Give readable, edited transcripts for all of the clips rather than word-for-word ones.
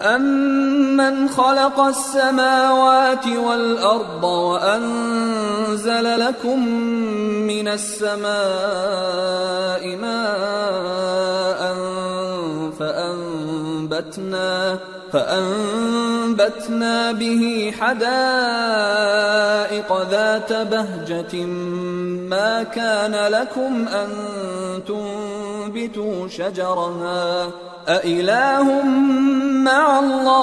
أَمَّنْ خَلَقَ السَّمَاوَاتِ وَالْأَرْضَ وَأَنزَلَ لَكُم مِّنَ السَّمَاءِ مَاءً فَأَنبَتْنَا بِهِ حَدَائِقَ ذَاتَ بَهْجَةٍ مَّا كَانَ لَكُمْ أَن تُنبِتُوا شَجَرَهَا أَإِلَٰهٌ مَّعَ اللَّهِ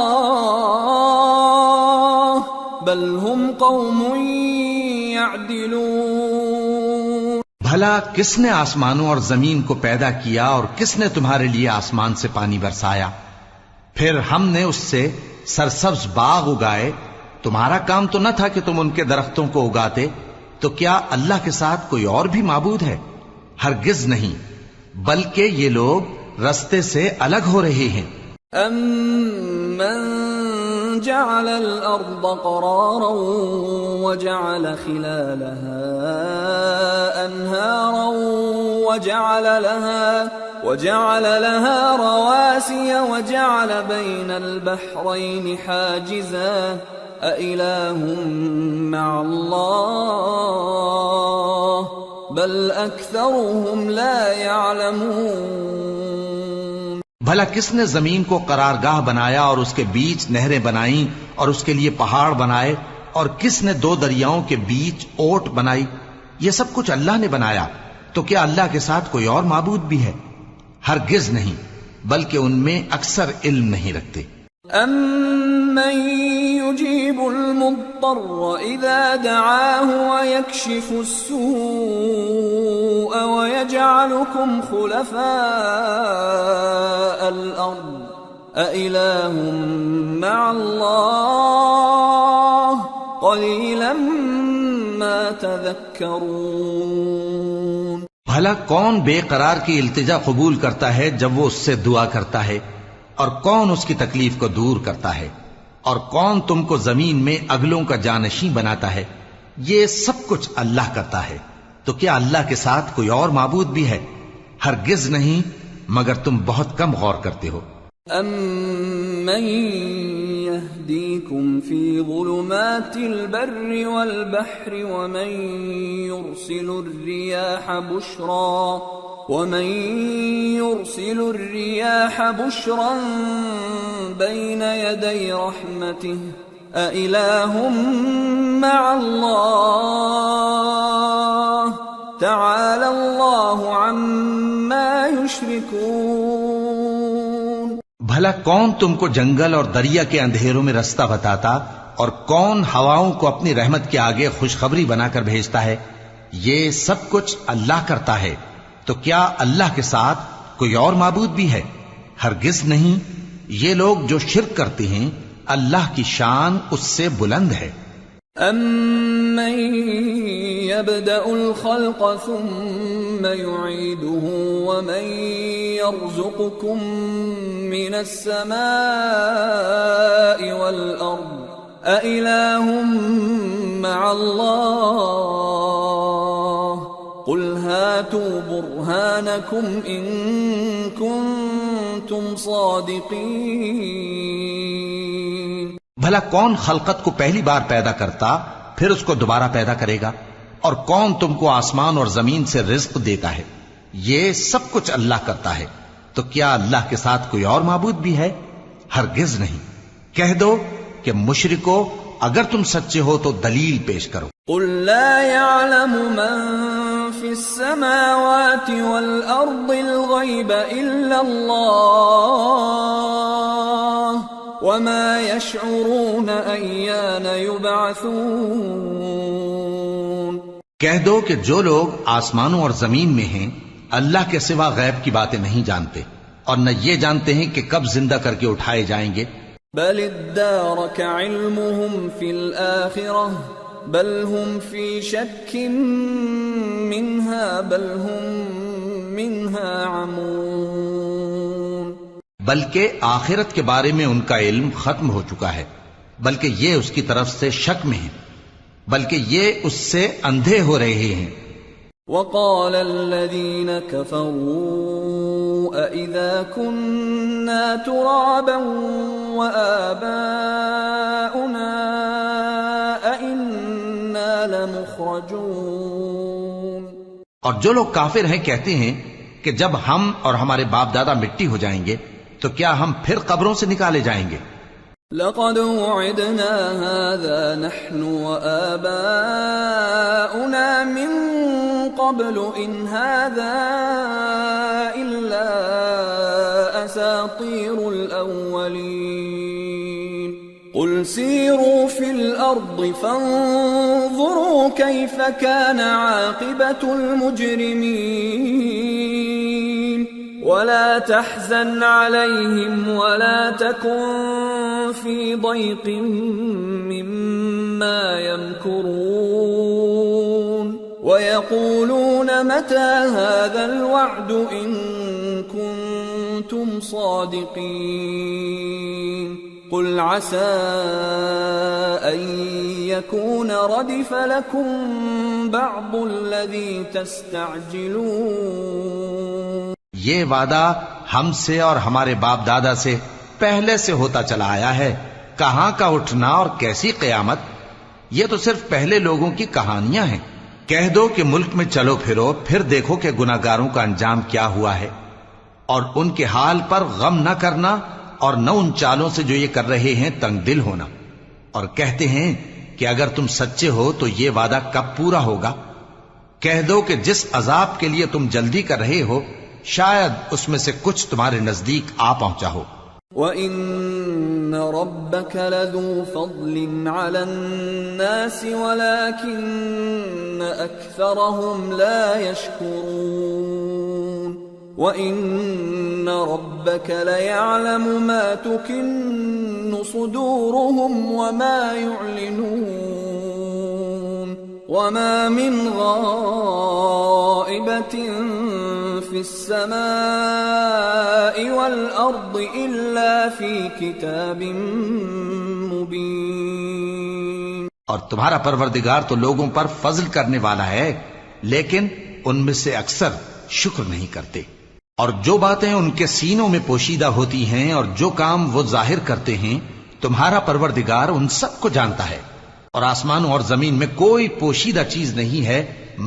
بَلْ هُمْ قَوْمٌ يَعْدِلُونَ۔ بھلا کس نے آسمانوں اور زمین کو پیدا کیا اور کس نے تمہارے لیے آسمان سے پانی برسایا؟ پھر ہم نے اس سے سرسبز باغ اگائے۔ تمہارا کام تو نہ تھا کہ تم ان کے درختوں کو اگاتے؟ تو کیا اللہ کے ساتھ کوئی اور بھی معبود ہے؟ ہرگز نہیں، بلکہ یہ لوگ رستے سے الگ ہو رہے ہیں۔ أَمَّن جَعَلَ الْأَرْضَ قَرَارًا وَجَعَلَ خِلَالَهَا أَنْهَارًا وَجَعَلَ لَهَا رَوَاسِيَ وَجَعَلَ بَيْنَ الْبَحْرَيْنِ حَاجِزًا أَإِلَٰهٌ مَّعَ اللَّهِ بَلْ أَكْثَرُهُمْ لَا يَعْلَمُونَ۔ بھلا کس نے زمین کو قرارگاہ بنایا اور اس کے بیچ نہریں بنائیں اور اس کے لیے پہاڑ بنائے، اور کس نے دو دریاؤں کے بیچ اوٹ بنائی؟ یہ سب کچھ اللہ نے بنایا، تو کیا اللہ کے ساتھ کوئی اور معبود بھی ہے؟ ہرگز نہیں، بلکہ ان میں اکثر علم نہیں رکھتے۔ أَمَّن يُجِيبُ الْمُضْطَرَّ إِذَا دَعَاهُ وَيَكْشِفُ السُّوءَ وَيَجْعَلُكُمْ خُلَفَاءَ الْأَرْضِ أَإِلَٰهٌ مَّعَ اللَّهِ قَلِيلًا مَّا تَذَكَّرُونَ۔ بھلا کون بے قرار کی التجا قبول کرتا ہے جب وہ اس سے دعا کرتا ہے؟ اور کون اس کی تکلیف کو دور کرتا ہے؟ اور کون تم کو زمین میں اگلوں کا جانشین بناتا ہے؟ یہ سب کچھ اللہ کرتا ہے، تو کیا اللہ کے ساتھ کوئی اور معبود بھی ہے؟ ہرگز نہیں، مگر تم بہت کم غور کرتے ہو۔ أَمَّن يَهْدِيكُمْ فِي ظُلُمَاتِ الْبَرِّ وَالْبَحْرِ وَمَن يُرْسِلُ الرِّيَاحَ بُشْرًا بَيْنَ يَدَيْ رَحْمَتِهِ أَإِلَٰهٌ مَّعَ اللَّهِ تَعَالَى اللَّهُ عَمَّا يُشْرِكُونَ۔ بھلا کون تم کو جنگل اور دریا کے اندھیروں میں رستہ بتاتا، اور کون ہواؤں کو اپنی رحمت کے آگے خوشخبری بنا کر بھیجتا ہے؟ یہ سب کچھ اللہ کرتا ہے، تو کیا اللہ کے ساتھ کوئی اور معبود بھی ہے؟ ہرگز نہیں، یہ لوگ جو شرک کرتے ہیں اللہ کی شان اس سے بلند ہے۔ أَمَّن يَبْدَأُ الْخَلْقَ ثُمَّ يُعِيدُهُ وَمَن يَرْزُقُكُم مِّنَ السَّمَاءِ وَالْأَرْضِ أَإِلَٰهٌ مَّعَ اللَّهِ قُلْ هَاتُوا بُرْهَانَكُمْ إِن كُنتُمْ صَادِقِينَ۔ بھلا کون خلقت کو پہلی بار پیدا کرتا پھر اس کو دوبارہ پیدا کرے گا؟ اور کون تم کو آسمان اور زمین سے رزق دیتا ہے؟ یہ سب کچھ اللہ کرتا ہے، تو کیا اللہ کے ساتھ کوئی اور معبود بھی ہے؟ ہرگز نہیں۔ کہہ دو کہ مشرکو، اگر تم سچے ہو تو دلیل پیش کرو۔ قُل لَّا يَعْلَمُ مَن فِي السَّمَاوَاتِ وَالْأَرْضِ الْغَيْبَ إِلَّا اللَّهُ وَمَا يَشْعُرُونَ أَيَّانَ يُبْعَثُونَ۔ کہہ دو کہ جو لوگ آسمانوں اور زمین میں ہیں اللہ کے سوا غیب کی باتیں نہیں جانتے، اور نہ یہ جانتے ہیں کہ کب زندہ کر کے اٹھائے جائیں گے۔ بَلِ ادَّارَكَ عِلْمُهُمْ فِي الْآخِرَةِ بَلْ هُمْ فِي شَكٍّ مِّنْهَا بَلْ هُمْ مِنْهَا عَمُونَ۔ بلکہ آخرت کے بارے میں ان کا علم ختم ہو چکا ہے، بلکہ یہ اس کی طرف سے شک میں ہیں، بلکہ یہ اس سے اندھے ہو رہے ہیں۔ وَقَالَ الَّذِينَ كَفَرُوا أَإِذَا كُنَّا تُرَابًا وَآبَاؤُنَا أَإِنَّا لَمُخْرَجُونَ۔ اور جو لوگ کافر ہیں کہتے ہیں کہ جب ہم اور ہمارے باپ دادا مٹی ہو جائیں گے تو کیا ہم پھر قبروں سے نکالے جائیں گے؟ لقد وعدنا هذا نحن وآباؤنا من قبل إن هذا إلا أساطير الأولين قل سيروا في الأرض فانظروا كيف كان عاقبة المجرمين ولا تحزن عليهم ولا تكن في ضيق مما يمكرون ويقولون متى هذا الوعد إن كنتم صادقين قل عسى أن يكون ردف لكم بعض الذي تستعجلون۔ یہ وعدہ ہم سے اور ہمارے باپ دادا سے پہلے سے ہوتا چلا آیا ہے، کہاں کا اٹھنا اور کیسی قیامت، یہ تو صرف پہلے لوگوں کی کہانیاں ہیں۔ کہہ دو کہ ملک میں چلو پھرو، پھر دیکھو کہ گناہگاروں کا انجام کیا ہوا ہے، اور ان کے حال پر غم نہ کرنا اور نہ ان چالوں سے جو یہ کر رہے ہیں تنگ دل ہونا، اور کہتے ہیں کہ اگر تم سچے ہو تو یہ وعدہ کب پورا ہوگا؟ کہہ دو کہ جس عذاب کے لیے تم جلدی کر رہے ہو شاید اس میں سے کچھ تمہارے نزدیک آ پہنچا ہو۔ وَإِنَّ رَبَّكَ لَذُو فَضْلٍ عَلَى النَّاسِ وَلَكِنَّ أَكْثَرَهُمْ لَا يَشْكُرُونَ وَإِنَّ رَبَّكَ لَيَعْلَمُ مَا تُكِنُّ صُدُورُهُمْ وَمَا يُعْلِنُونَ وَمَا مِنْ غَائِبَةٍ فِي السَّمَاءِ وَالْأَرْضِ إِلَّا فِي كِتَابٍ مُبِينٍ۔ اور تمہارا پروردگار تو لوگوں پر فضل کرنے والا ہے، لیکن ان میں سے اکثر شکر نہیں کرتے۔ اور جو باتیں ان کے سینوں میں پوشیدہ ہوتی ہیں اور جو کام وہ ظاہر کرتے ہیں تمہارا پروردگار ان سب کو جانتا ہے، اور آسمانوں اور زمین میں کوئی پوشیدہ چیز نہیں ہے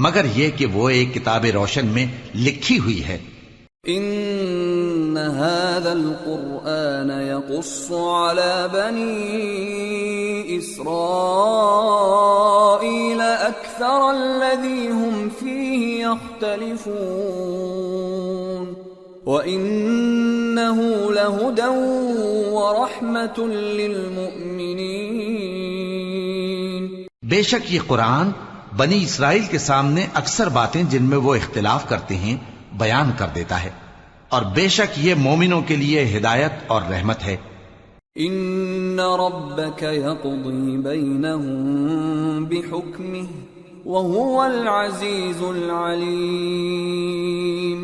مگر یہ کہ وہ ایک کتاب روشن میں لکھی ہوئی ہے۔ ان هذا القرآن يقص على بني اسرائيل اكثر الذي هم فيه يختلفون وانه لهدى ورحمة للمؤمنين۔ بے شک یہ قرآن بنی اسرائیل کے سامنے اکثر باتیں جن میں وہ اختلاف کرتے ہیں بیان کر دیتا ہے، اور بے شک یہ مومنوں کے لیے ہدایت اور رحمت ہے۔ ان ربك يقضي بينهم بحكمه وهو العزيز العليم۔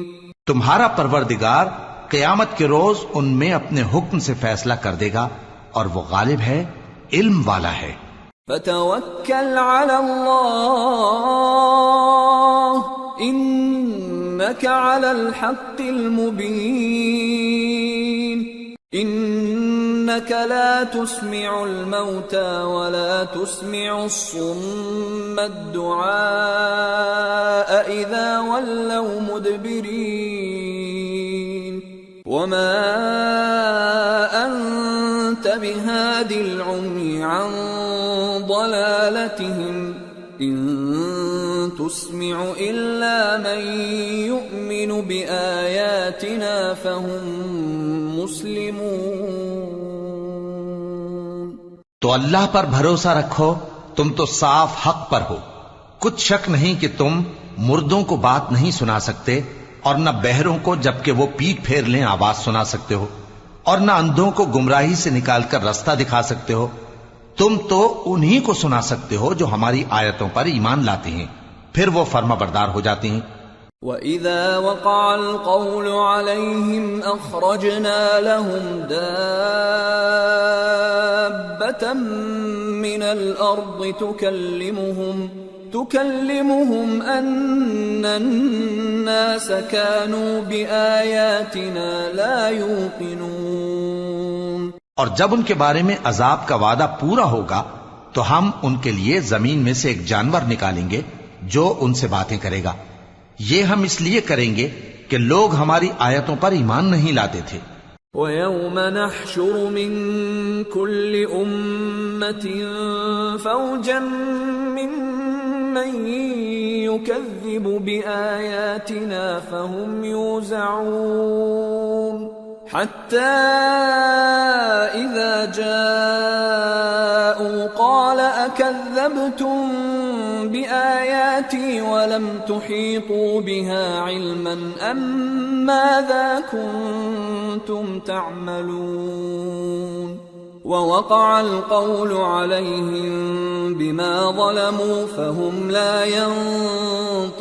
تمہارا پروردگار قیامت کے روز ان میں اپنے حکم سے فیصلہ کر دے گا اور وہ غالب ہے، علم والا ہے۔ فتوکل علی اللہ انک علی الحق المبین انک لا تسمع الموتى ولا تسمع الصم الدعاء اذا ولوا مدبرین وما انت بهاد العمي عن ضلالتهم ان تسمع الا من يؤمن بآياتنا فهم مسلمون۔ تو اللہ پر بھروسہ رکھو، تم تو صاف حق پر ہو، کچھ شک نہیں کہ تم مردوں کو بات نہیں سنا سکتے اور نہ بہروں کو جبکہ وہ پیٹ پھیر لیں آواز سنا سکتے ہو، اور نہ اندھوں کو گمراہی سے نکال کر رستہ دکھا سکتے ہو، تم تو انہی کو سنا سکتے ہو جو ہماری آیتوں پر ایمان لاتے ہیں، پھر وہ فرما بردار ہو جاتے ہیں۔ وَإِذَا وَقَعَ الْقَوْلُ عَلَيْهِمْ أَخْرَجْنَا لَهُمْ دَابَّةً مِّنَ الْأَرْضِ تكلمهم أن الناس كانوا بآياتنا لا يوقنون۔ اور جب ان کے بارے میں عذاب کا وعدہ پورا ہوگا تو ہم ان کے لیے زمین میں سے ایک جانور نکالیں گے جو ان سے باتیں کرے گا۔ یہ ہم اس لیے کریں گے کہ لوگ ہماری آیتوں پر ایمان نہیں لاتے تھے۔ وَيَوْمَ نَحْشُرُ مِن كُلِّ أُمَّةٍ فَوْجًا مِّمَّن يُكَذِّبُ بِآيَاتِنَا فَهُمْ يُوزَعُونَ حَتَّى إِذَا جَاءُوا قَالَ أَكَذَّبْتُم بِآيَاتِي وَلَمْ تُحِيطُوا بِهَا عِلْمًا أَمْ مَاذَا كُنتُمْ تَعْمَلُونَ وَوَقَعَ الْقَوْلُ عَلَيْهِمْ بِمَا ظَلَمُوا فَهُمْ لَا يَنطِقُونَ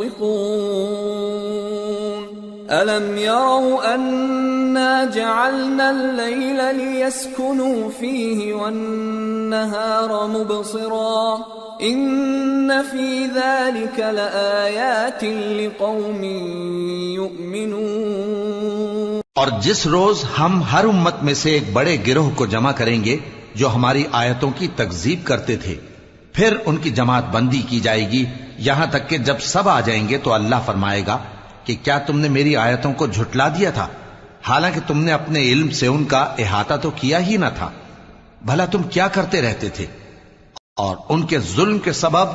أَلَمْ يَرَوْا أَنَّا جَعَلْنَا اللَّيْلَ لِيَسْكُنُوا فِيهِ وَالنَّهَارَ مُبْصِرًا إِنَّ فِي ذَلِكَ لَآيَاتٍ لِقَوْمٍ يُؤْمِنُونَ۔ اور جس روز ہم ہر امت میں سے ایک بڑے گروہ کو جمع کریں گے جو ہماری آیتوں کی تکذیب کرتے تھے، پھر ان کی جماعت بندی کی جائے گی یہاں تک کہ جب سب آ جائیں گے تو اللہ فرمائے گا کہ کیا تم نے میری آیتوں کو جھٹلا دیا تھا، حالانکہ تم نے اپنے علم سے ان کا احاطہ تو کیا ہی نہ تھا، بھلا تم کیا کرتے رہتے تھے؟ اور ان کے ظلم کے سبب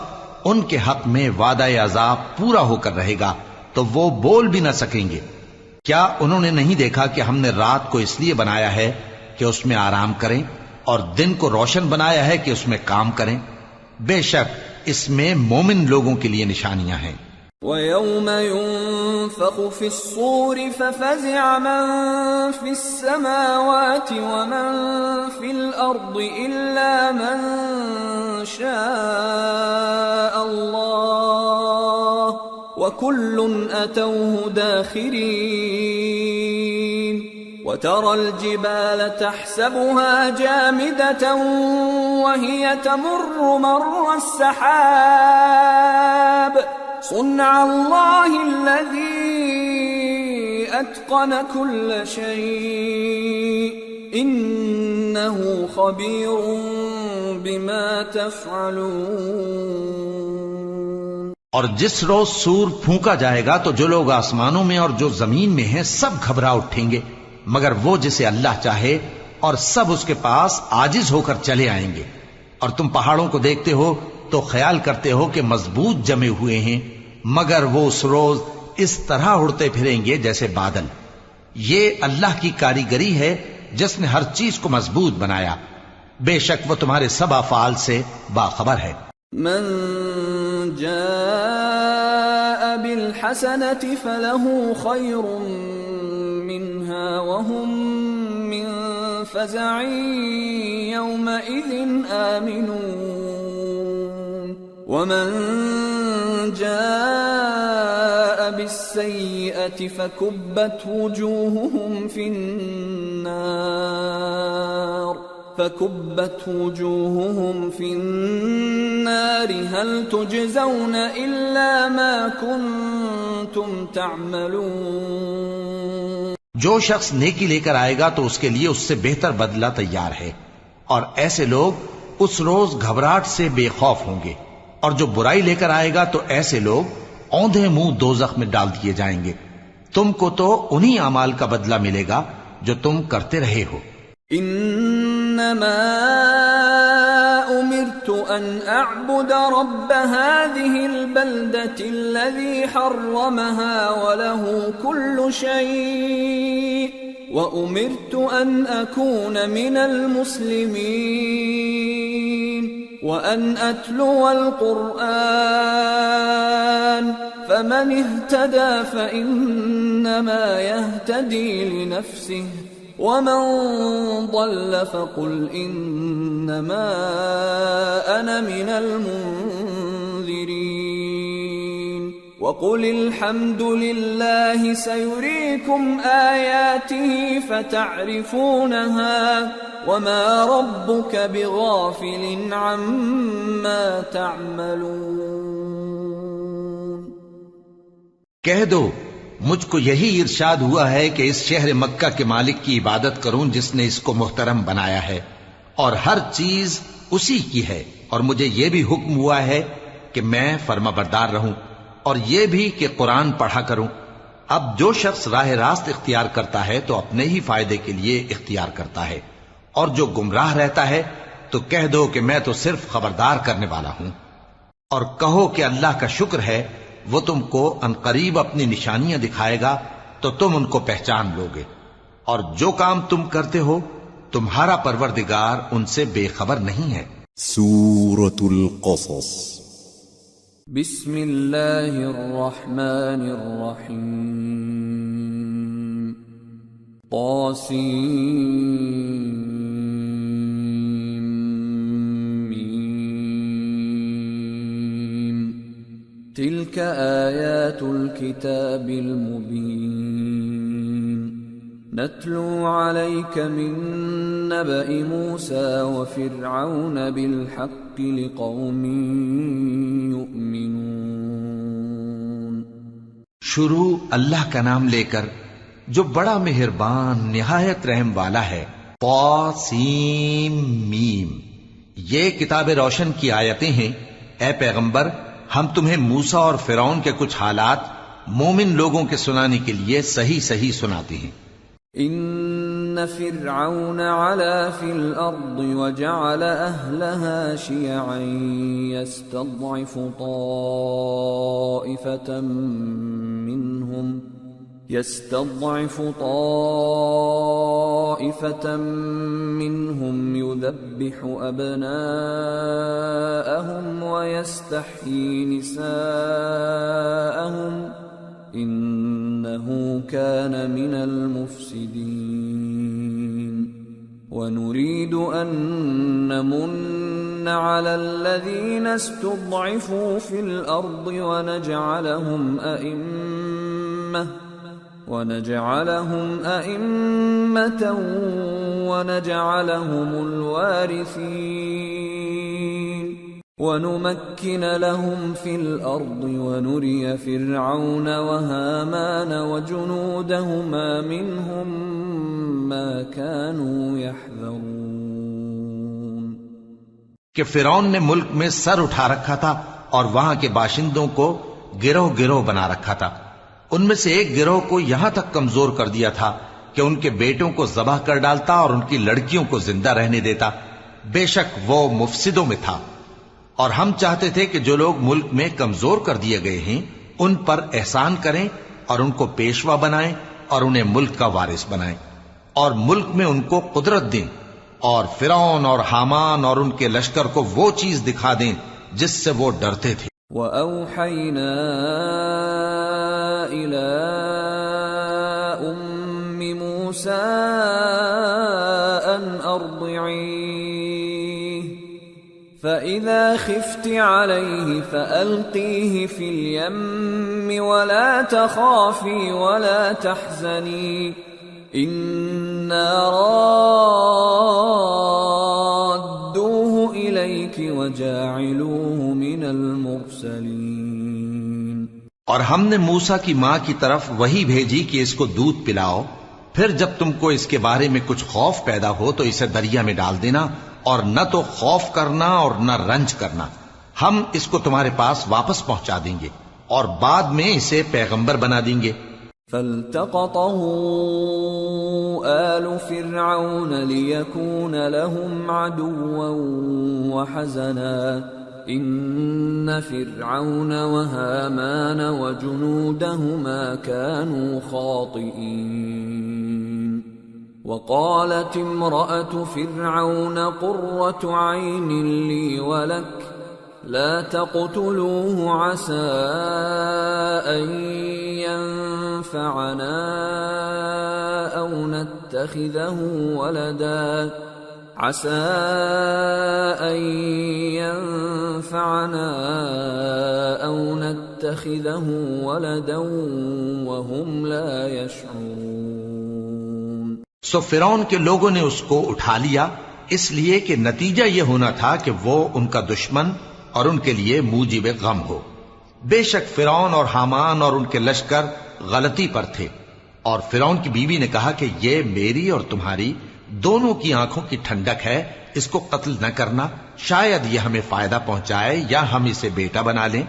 ان کے حق میں وعدہ عذاب پورا ہو کر رہے گا تو وہ بول بھی نہ سکیں گے۔ کیا انہوں نے نہیں دیکھا کہ ہم نے رات کو اس لیے بنایا ہے کہ اس میں آرام کریں اور دن کو روشن بنایا ہے کہ اس میں کام کریں؟ بے شک اس میں مومن لوگوں کے لیے نشانیاں ہیں۔ وَيَوْمَ يُنفَخُ فِي الصُّورِ فَفَزِعَ مَن فِي السَّمَاوَاتِ وَمَن فِي الْأَرْضِ إِلَّا مَن شَاءَ اللَّهُ وَكُلٌّ أَتَوْهُ دَاخِرِينَ وَتَرَى الْجِبَالَ تَحْسَبُهَا جَامِدَةً وَهِيَ تَمُرُّ مَرَّ السَّحَابِ صُنْعَ اللَّهِ الَّذِي أَتْقَنَ كُلَّ شَيْءٍ إِنَّهُ خَبِيرٌ بِمَا تَفْعَلُونَ۔ اور جس روز سور پھونکا جائے گا تو جو لوگ آسمانوں میں اور جو زمین میں ہیں سب گھبرا اٹھیں گے مگر وہ جسے اللہ چاہے، اور سب اس کے پاس عاجز ہو کر چلے آئیں گے۔ اور تم پہاڑوں کو دیکھتے ہو تو خیال کرتے ہو کہ مضبوط جمے ہوئے ہیں، مگر وہ اس روز اس طرح اڑتے پھریں گے جیسے بادل۔ یہ اللہ کی کاریگری ہے جس نے ہر چیز کو مضبوط بنایا، بے شک وہ تمہارے سب افعال سے باخبر ہے۔ من جاء بالحسنة فله خير منها وهم من فزع يومئذ آمنون ومن جاء بالسيئة فكبت وجوههم في النار هل تجزون إلا ما كنتم تعملون۔ جو شخص نیکی لے کر آئے گا تو اس کے لیے اس سے بہتر بدلہ تیار ہے، اور ایسے لوگ اس روز گھبراہٹ سے بے خوف ہوں گے، اور جو برائی لے کر آئے گا تو ایسے لوگ اوندھے منہ دوزخ میں ڈال دیے جائیں گے۔ تم کو تو انہی اعمال کا بدلہ ملے گا جو تم کرتے رہے ہو۔ انما امرت ان اعبد رب هذه البلدة الذي حرمها وله كل شيء وامرت ان اكون من المسلمين وان اتلو القرآن فمن اهتدى فانما يهتدي لنفسه ومن ضل فقل انما انا من المنذرين وقل الحمد لله سيريكم آياته فتعرفونها وما ربك بغافل عما تعملون۔ کہہ دو مجھ کو یہی ارشاد ہوا ہے کہ اس شہر مکہ کے مالک کی عبادت کروں جس نے اس کو محترم بنایا ہے اور ہر چیز اسی کی ہے، اور مجھے یہ بھی حکم ہوا ہے کہ میں فرما بردار رہوں، اور یہ بھی کہ قرآن پڑھا کروں۔ اب جو شخص راہ راست اختیار کرتا ہے تو اپنے ہی فائدے کے لیے اختیار کرتا ہے، اور جو گمراہ رہتا ہے تو کہہ دو کہ میں تو صرف خبردار کرنے والا ہوں۔ اور کہو کہ اللہ کا شکر ہے وہ تم کو عنقریب اپنی نشانیاں دکھائے گا تو تم ان کو پہچان لوگے، اور جو کام تم کرتے ہو تمہارا پروردگار ان سے بے خبر نہیں ہے۔ سورة القصص بسم اللہ الرحمن الرحیم طاسیم تلك آیات الكتاب المبین نتلو علیک من نبأ موسى وفرعون بالحق لقوم یؤمنون۔ شروع اللہ کا نام لے کر جو بڑا مہربان نہایت رحم والا ہے۔ طاسیم میم، یہ کتاب روشن کی آیتیں ہیں۔ اے پیغمبر، ہم تمہیں موسیٰ اور فرعون کے کچھ حالات مومن لوگوں کے سنانے کے لیے صحیح صحیح سناتے ہیں۔ ان فرعون علا فی الارض وجعل اہلها شیعا يستضعف طائفة منهم يذبح ابناءهم ويستحيي نساءهم انه كان من المفسدين ونريد ان نمن على الذين استضعفوا في الارض ونجعلهم أئمة ونجعلهم الوارثين ونمكن لهم في الأرض ونري فرعون وهامان وجنودهما منهم ما كانوا يحذرون۔ کہ فرعون نے ملک میں سر اٹھا رکھا تھا اور وہاں کے باشندوں کو گروہ گروہ بنا رکھا تھا۔ ان میں سے ایک گروہ کو یہاں تک کمزور کر دیا تھا کہ ان کے بیٹوں کو ذبح کر ڈالتا اور ان کی لڑکیوں کو زندہ رہنے دیتا۔ بے شک وہ مفسدوں میں تھا۔ اور ہم چاہتے تھے کہ جو لوگ ملک میں کمزور کر دیے گئے ہیں ان پر احسان کریں اور ان کو پیشوا بنائیں اور انہیں ملک کا وارث بنائیں، اور ملک میں ان کو قدرت دیں، اور فرعون اور حامان اور ان کے لشکر کو وہ چیز دکھا دیں جس سے وہ ڈرتے تھے۔ وَأَوْحَيْنَا إِلَىٰ أُمِّ مُوسَىٰ أَنْ أَرْضِعِيهِ فَإِذَا خِفْتِ عَلَيْهِ فَأَلْقِيهِ فِي الْيَمِّ وَلَا تَخَافِي وَلَا تَحْزَنِي إِنَّا رَادُّوهُ إِلَيْكِ وَجَاعِلُوهُ مِنَ الْمُرْسَلِينَ۔ اور ہم نے موسیٰ کی ماں کی طرف وہی بھیجی کہ اس کو دودھ پلاؤ، پھر جب تم کو اس کے بارے میں کچھ خوف پیدا ہو تو اسے دریا میں ڈال دینا، اور نہ تو خوف کرنا اور نہ رنج کرنا، ہم اس کو تمہارے پاس واپس پہنچا دیں گے اور بعد میں اسے پیغمبر بنا دیں گے۔ فالتقطه آل فرعون ليكون لهم عدوا وحزنا إن فرعون وهامان وجنودهما كانوا خاطئين۔ وقالت امرأة فرعون قرة عين لي ولك لا تقتلوه عسى أن ينفعنا أو نتخذه ولدا وهم لا يشعرون۔ سو فرعون کے لوگوں نے اس کو اٹھا لیا، اس لیے کہ نتیجہ یہ ہونا تھا کہ وہ ان کا دشمن اور ان کے لیے موجب غم ہو۔ بے شک فرعون اور حامان اور ان کے لشکر غلطی پر تھے، اور فرعون کی بیوی نے کہا کہ یہ میری اور تمہاری دونوں کی آنکھوں کی ٹھنڈک ہے، اس کو قتل نہ کرنا، شاید یہ ہمیں فائدہ پہنچائے یا ہم اسے بیٹا بنا لیں،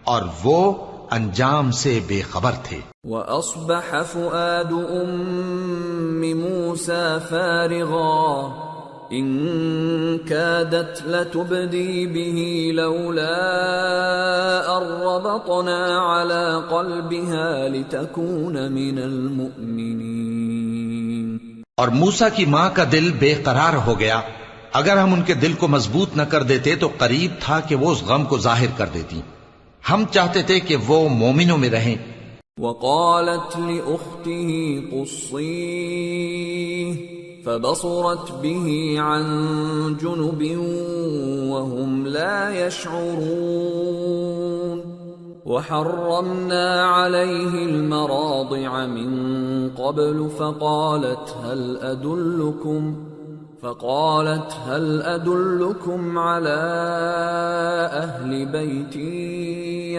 اور وہ انجام سے بے خبر تھے۔ وَأَصْبَحَ فُؤَادُ أُمِّ مُوسَى فَارِغًا إِن كَادَتْ لَتُبْدِي بِهِ لَوْلَا أَن رَّبَطْنَا عَلَى قَلْبِهَا لِتَكُونَ مِنَ الْمُؤْمِنِينَ۔ اور موسیٰ کی ماں کا دل بے قرار ہو گیا، اگر ہم ان کے دل کو مضبوط نہ کر دیتے تو قریب تھا کہ وہ اس غم کو ظاہر کر دیتی، ہم چاہتے تھے کہ وہ مومنوں میں رہیں۔ وقالت لأخته قصيه فبصرت به عن جنب وهم لا يشعرون وحرمنا عليه المراضع من قبل فقالت هل أدلكم على أهل بيت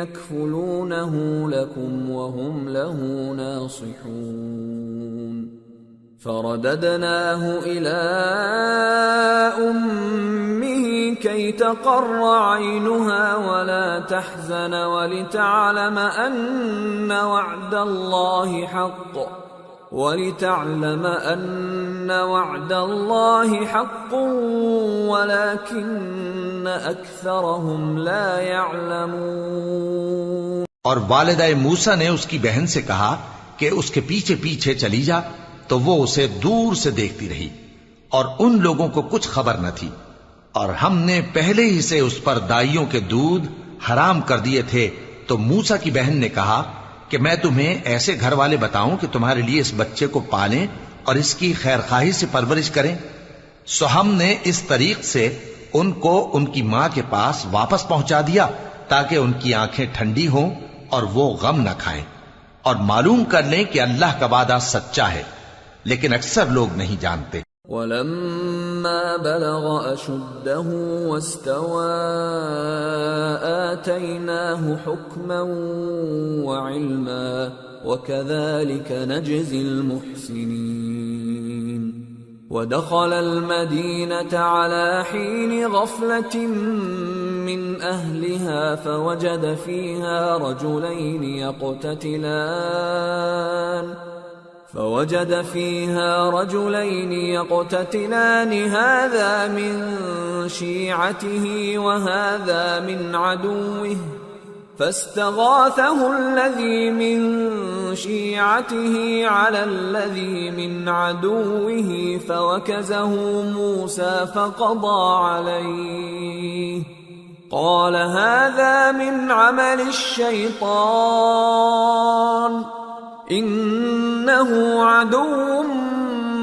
يكفلونه لكم وهم له ناصحون فرددناه إلى أمه كي تقر عينها ولا تحزن ولتعلم أن وعد الله حق ولكن أكثرهم لا يعلمون۔ اور والدہ موسیٰ نے اس کی بہن سے کہا کہ اس کے پیچھے پیچھے چلی جا، تو وہ اسے دور سے دیکھتی رہی، اور ان لوگوں کو کچھ خبر نہ تھی، اور ہم نے پہلے ہی سے اس پر دائیوں کے دودھ حرام کر دیے تھے۔ تو موسیٰ کی بہن نے کہا کہ میں تمہیں ایسے گھر والے بتاؤں کہ تمہارے لیے اس بچے کو پالیں اور اس کی خیر خواہی سے پرورش کریں۔ سو ہم نے اس طریق سے ان کو ان کی ماں کے پاس واپس پہنچا دیا تاکہ ان کی آنکھیں ٹھنڈی ہوں اور وہ غم نہ کھائیں، اور معلوم کر لیں کہ اللہ کا وعدہ سچا ہے، لیکن اکثر لوگ نہیں جانتے۔ وَلَمَّا بَلَغَ أَشُدَّهُ وَاسْتَوَى آتَيْنَاهُ حُكْمًا وَعِلْمًا وَكَذَلِكَ نَجْزِي الْمُحْسِنِينَ۔ وَدَخَلَ الْمَدِينَةَ عَلَى حِينِ غَفْلَةٍ مِّنْ أَهْلِهَا فَوَجَدَ فِيهَا رجلين يقتتلان هذا من شيعته وهذا من عدوه فاستغاثه الذي من شيعته على الذي من عدوه فوكزه موسى فقضى عليه قال هذا من عمل الشيطان انه عدو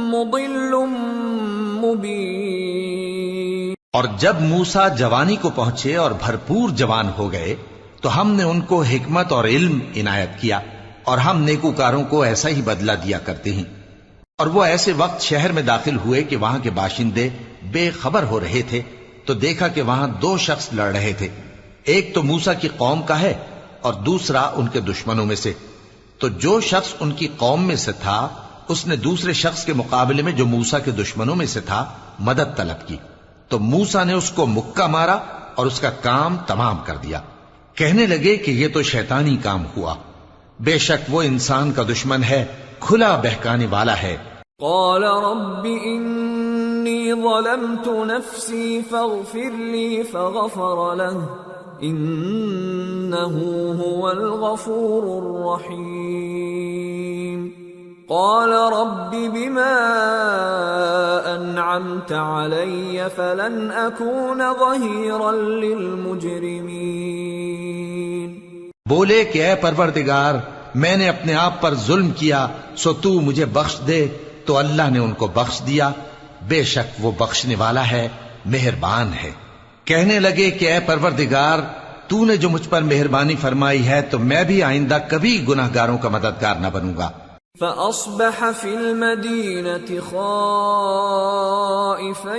مضل مبین۔ اور جب موسیٰ جوانی کو پہنچے اور بھرپور جوان ہو گئے تو ہم نے ان کو حکمت اور علم عنایت کیا، اور ہم نیکوکاروں کو ایسا ہی بدلہ دیا کرتے ہیں۔ اور وہ ایسے وقت شہر میں داخل ہوئے کہ وہاں کے باشندے بے خبر ہو رہے تھے، تو دیکھا کہ وہاں دو شخص لڑ رہے تھے، ایک تو موسیٰ کی قوم کا ہے اور دوسرا ان کے دشمنوں میں سے۔ تو جو شخص ان کی قوم میں سے تھا اس نے دوسرے شخص کے مقابلے میں جو موسیٰ کے دشمنوں میں سے تھا مدد طلب کی، تو موسیٰ نے اس کو مکہ مارا اور اس کا کام تمام کر دیا۔ کہنے لگے کہ یہ تو شیطانی کام ہوا، بے شک وہ انسان کا دشمن ہے، کھلا بہکانے والا ہے۔ قال رب انی ظلمت نفسی فاغفر لی فغفر له انه هو الغفور الرحیم۔ قال رب بما انعمت علی فلن اکون ظہیرا للمجرمین۔ بولے کہ اے پروردگار میں نے اپنے آپ پر ظلم کیا، سو تو مجھے بخش دے، تو اللہ نے ان کو بخش دیا، بے شک وہ بخشنے والا ہے، مہربان ہے۔ کہنے لگے کہ اے پروردگار تو نے جو مجھ پر مہربانی فرمائی ہے تو میں بھی آئندہ کبھی گناہگاروں کا مددگار نہ بنوں گا۔ فأصبح في المدينة خائفا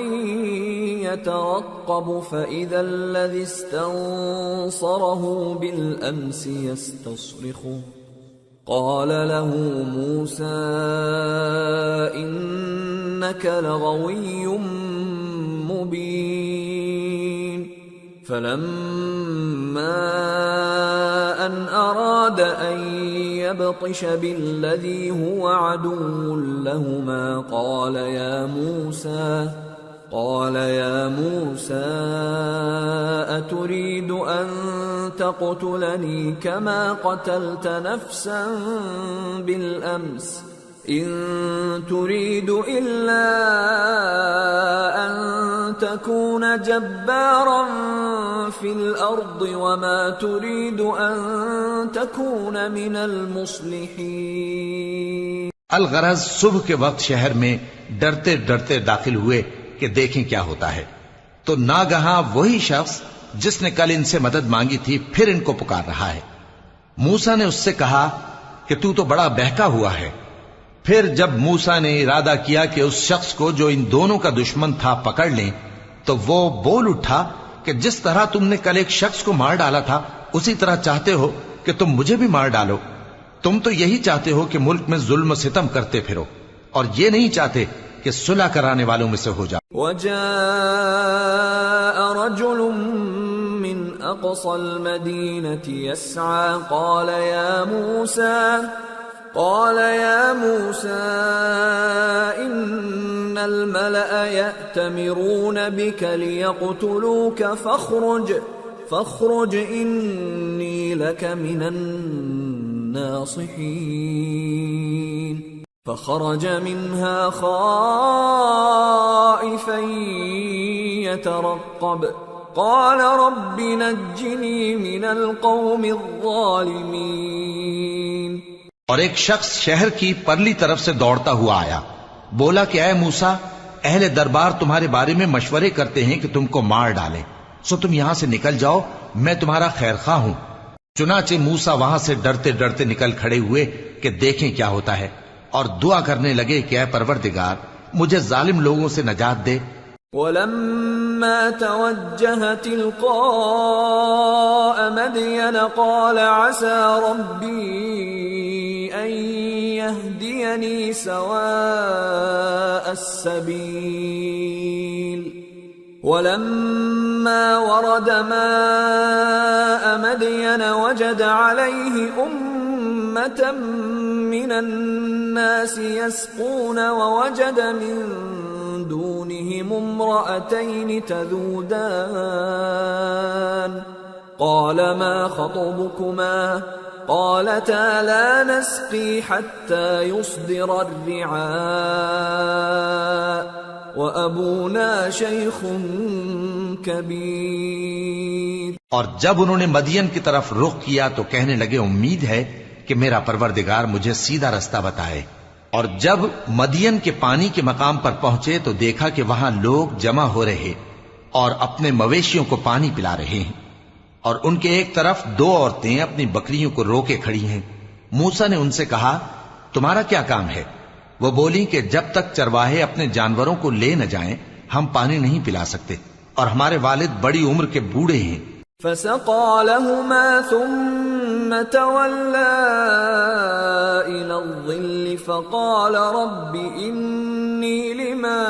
يترقب فإذا الذي استنصره بالأمس يستصرخه قال له موسى إنك لغوي مبين فلما أن أراد أن يبطش بالذي هو عدو لهما قال يا موسى أتريد أن تقتلني كما قتلت نفسا بالأمس إن تريد إلا أن تكون جبارا في الأرض وما تريد أن تكون من المصلحين. الغرض صبح کے وقت شہر میں ڈرتے ڈرتے داخل ہوئے کہ دیکھیں کیا ہوتا ہے، تو ناگہاں وہی شخص جس نے کل ان سے مدد مانگی تھی پھر ان کو پکار رہا ہے. موسیٰ نے اس سے کہا کہ تو بڑا بہکا ہوا ہے. پھر جب موسیٰ نے ارادہ کیا کہ اس شخص کو جو ان دونوں کا دشمن تھا پکڑ لیں، تو وہ بول اٹھا کہ جس طرح تم نے کل ایک شخص کو مار ڈالا تھا اسی طرح چاہتے ہو کہ تم مجھے بھی مار ڈالو. تم تو یہی چاہتے ہو کہ ملک میں ظلم و ستم کرتے پھرو اور یہ نہیں چاہتے کہ صلح کرانے والوں میں سے ہو جاؤ. وجاء رجل من أقصى المدينة يسعى قال يا موسى إن الملأ يأتمرون بك ليقتلوك فاخرج إني لك من الناصحين. فخرج منها خائفا يترقب قال رب نجني من القوم الظالمين. اور ایک شخص شہر کی پرلی طرف سے دوڑتا ہوا آیا، بولا کہ اے موسیٰ، اہل دربار تمہارے بارے میں مشورے کرتے ہیں کہ تم کو مار ڈالیں، سو تم یہاں سے نکل جاؤ، میں تمہارا خیر خواہ ہوں. چنانچہ موسیٰ وہاں سے ڈرتے ڈرتے نکل کھڑے ہوئے کہ دیکھیں کیا ہوتا ہے، اور دعا کرنے لگے کہ اے پروردگار مجھے ظالم لوگوں سے نجات دے. ولما توجه تلقاء مدين قال عسى ربي أن يهديني سواء السبيل. ولما ورد ماء مدين وجد عليه أمة من الناس يسقون ووجد من دونهم امرأتين تذودان قال ما خطبكما قالتا لا نسقي حتى يصدر الرعاء وأبونا شيخ كبير. اور جب انہوں نے مدین کی طرف رخ کیا تو کہنے لگے امید ہے کہ میرا پروردگار مجھے سیدھا رستہ بتائے. اور جب مدین کے پانی کے مقام پر پہنچے تو دیکھا کہ وہاں لوگ جمع ہو رہے اور اپنے مویشیوں کو پانی پلا رہے ہیں، اور ان کے ایک طرف دو عورتیں اپنی بکریوں کو روکے کھڑی ہیں. موسیٰ نے ان سے کہا تمہارا کیا کام ہے؟ وہ بولی کہ جب تک چرواہے اپنے جانوروں کو لے نہ جائیں ہم پانی نہیں پلا سکتے، اور ہمارے والد بڑی عمر کے بوڑھے ہیں. فسقى لهما ثم تولى إلى الظل فقال رب إني لما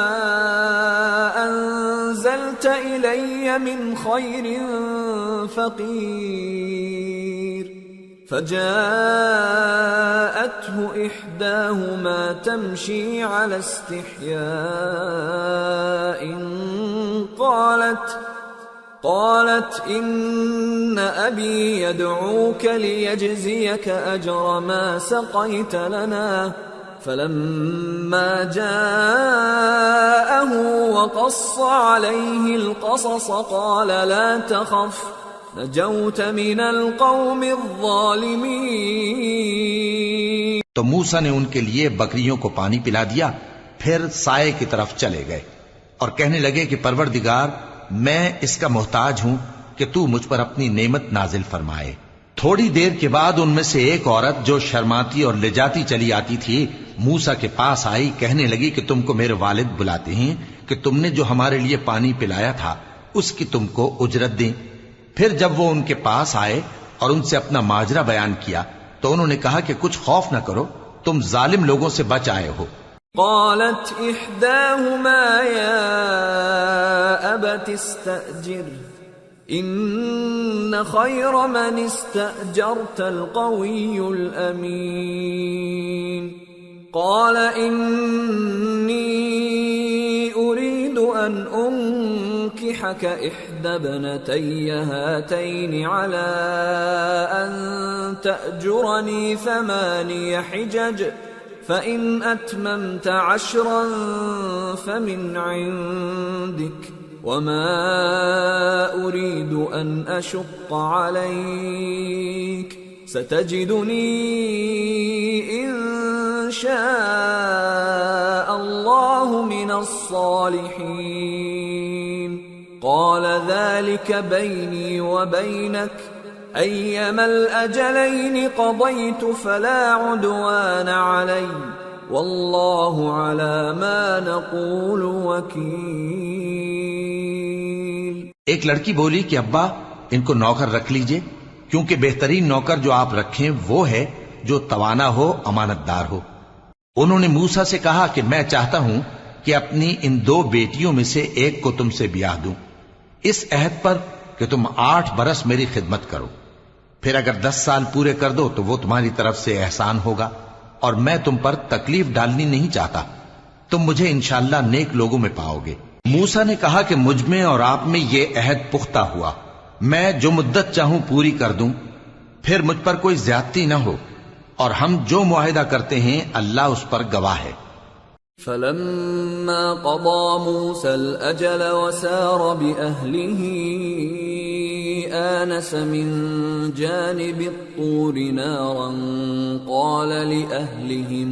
أنزلت إلي من خير فقير. فجاءته إحداهما تمشي على استحياء قالت إن أبي يدعوك ليجزيك أجر ما سقيت لنا. فلما جاءه وقص عليه القصص قال لا تخف نجوت من القوم الظالمين. تو موسیٰ نے ان کے لیے بکریوں کو پانی پلا دیا، پھر سائے کی طرف چلے گئے اور کہنے لگے کہ پروردگار میں اس کا محتاج ہوں کہ تو مجھ پر اپنی نعمت نازل فرمائے. تھوڑی دیر کے بعد ان میں سے ایک عورت جو شرماتی اور لجاتی چلی آتی تھی موسیٰ کے پاس آئی، کہنے لگی کہ تم کو میرے والد بلاتے ہیں کہ تم نے جو ہمارے لیے پانی پلایا تھا اس کی تم کو اجرت دیں۔ پھر جب وہ ان کے پاس آئے اور ان سے اپنا ماجرا بیان کیا تو انہوں نے کہا کہ کچھ خوف نہ کرو، تم ظالم لوگوں سے بچ آئے ہو۔ قالت إحداهما يا أبت استأجر إن خير من استأجرت القوي الأمين قال إني أريد أن أنكحك إحدى ابنتي هاتين على أن تأجرني 8 حجج فإن أتممت 10 فمن عندك وما أريد أن أشق عليك ستجدني إن شاء الله من الصالحين قال ذلك بيني وبينك أيما الأجلين قضيت فلا عدوان علي والله على ما نقول وكيل۔ ایک لڑکی بولی کہ ابا ان کو نوکر رکھ لیجئے، کیونکہ بہترین نوکر جو آپ رکھیں وہ ہے جو توانا ہو، امانت دار ہو۔ انہوں نے موسیٰ سے کہا کہ میں چاہتا ہوں کہ اپنی ان 2 بیٹیوں میں سے ایک کو تم سے بیاہ دوں، اس عہد پر کہ تم 8 برس میری خدمت کرو، پھر اگر 10 سال پورے کر دو تو وہ تمہاری طرف سے احسان ہوگا، اور میں تم پر تکلیف ڈالنی نہیں چاہتا، تم مجھے انشاءاللہ نیک لوگوں میں پاؤ گے۔ موسیٰ نے کہا کہ مجھ میں اور آپ میں یہ عہد پختہ ہوا، میں جو مدت چاہوں پوری کر دوں، پھر مجھ پر کوئی زیادتی نہ ہو، اور ہم جو معاہدہ کرتے ہیں اللہ اس پر گواہ ہے۔ فلما قضى موسى الأجل وسار بأهله آنس من جانب الطور نارا قال لأهلهم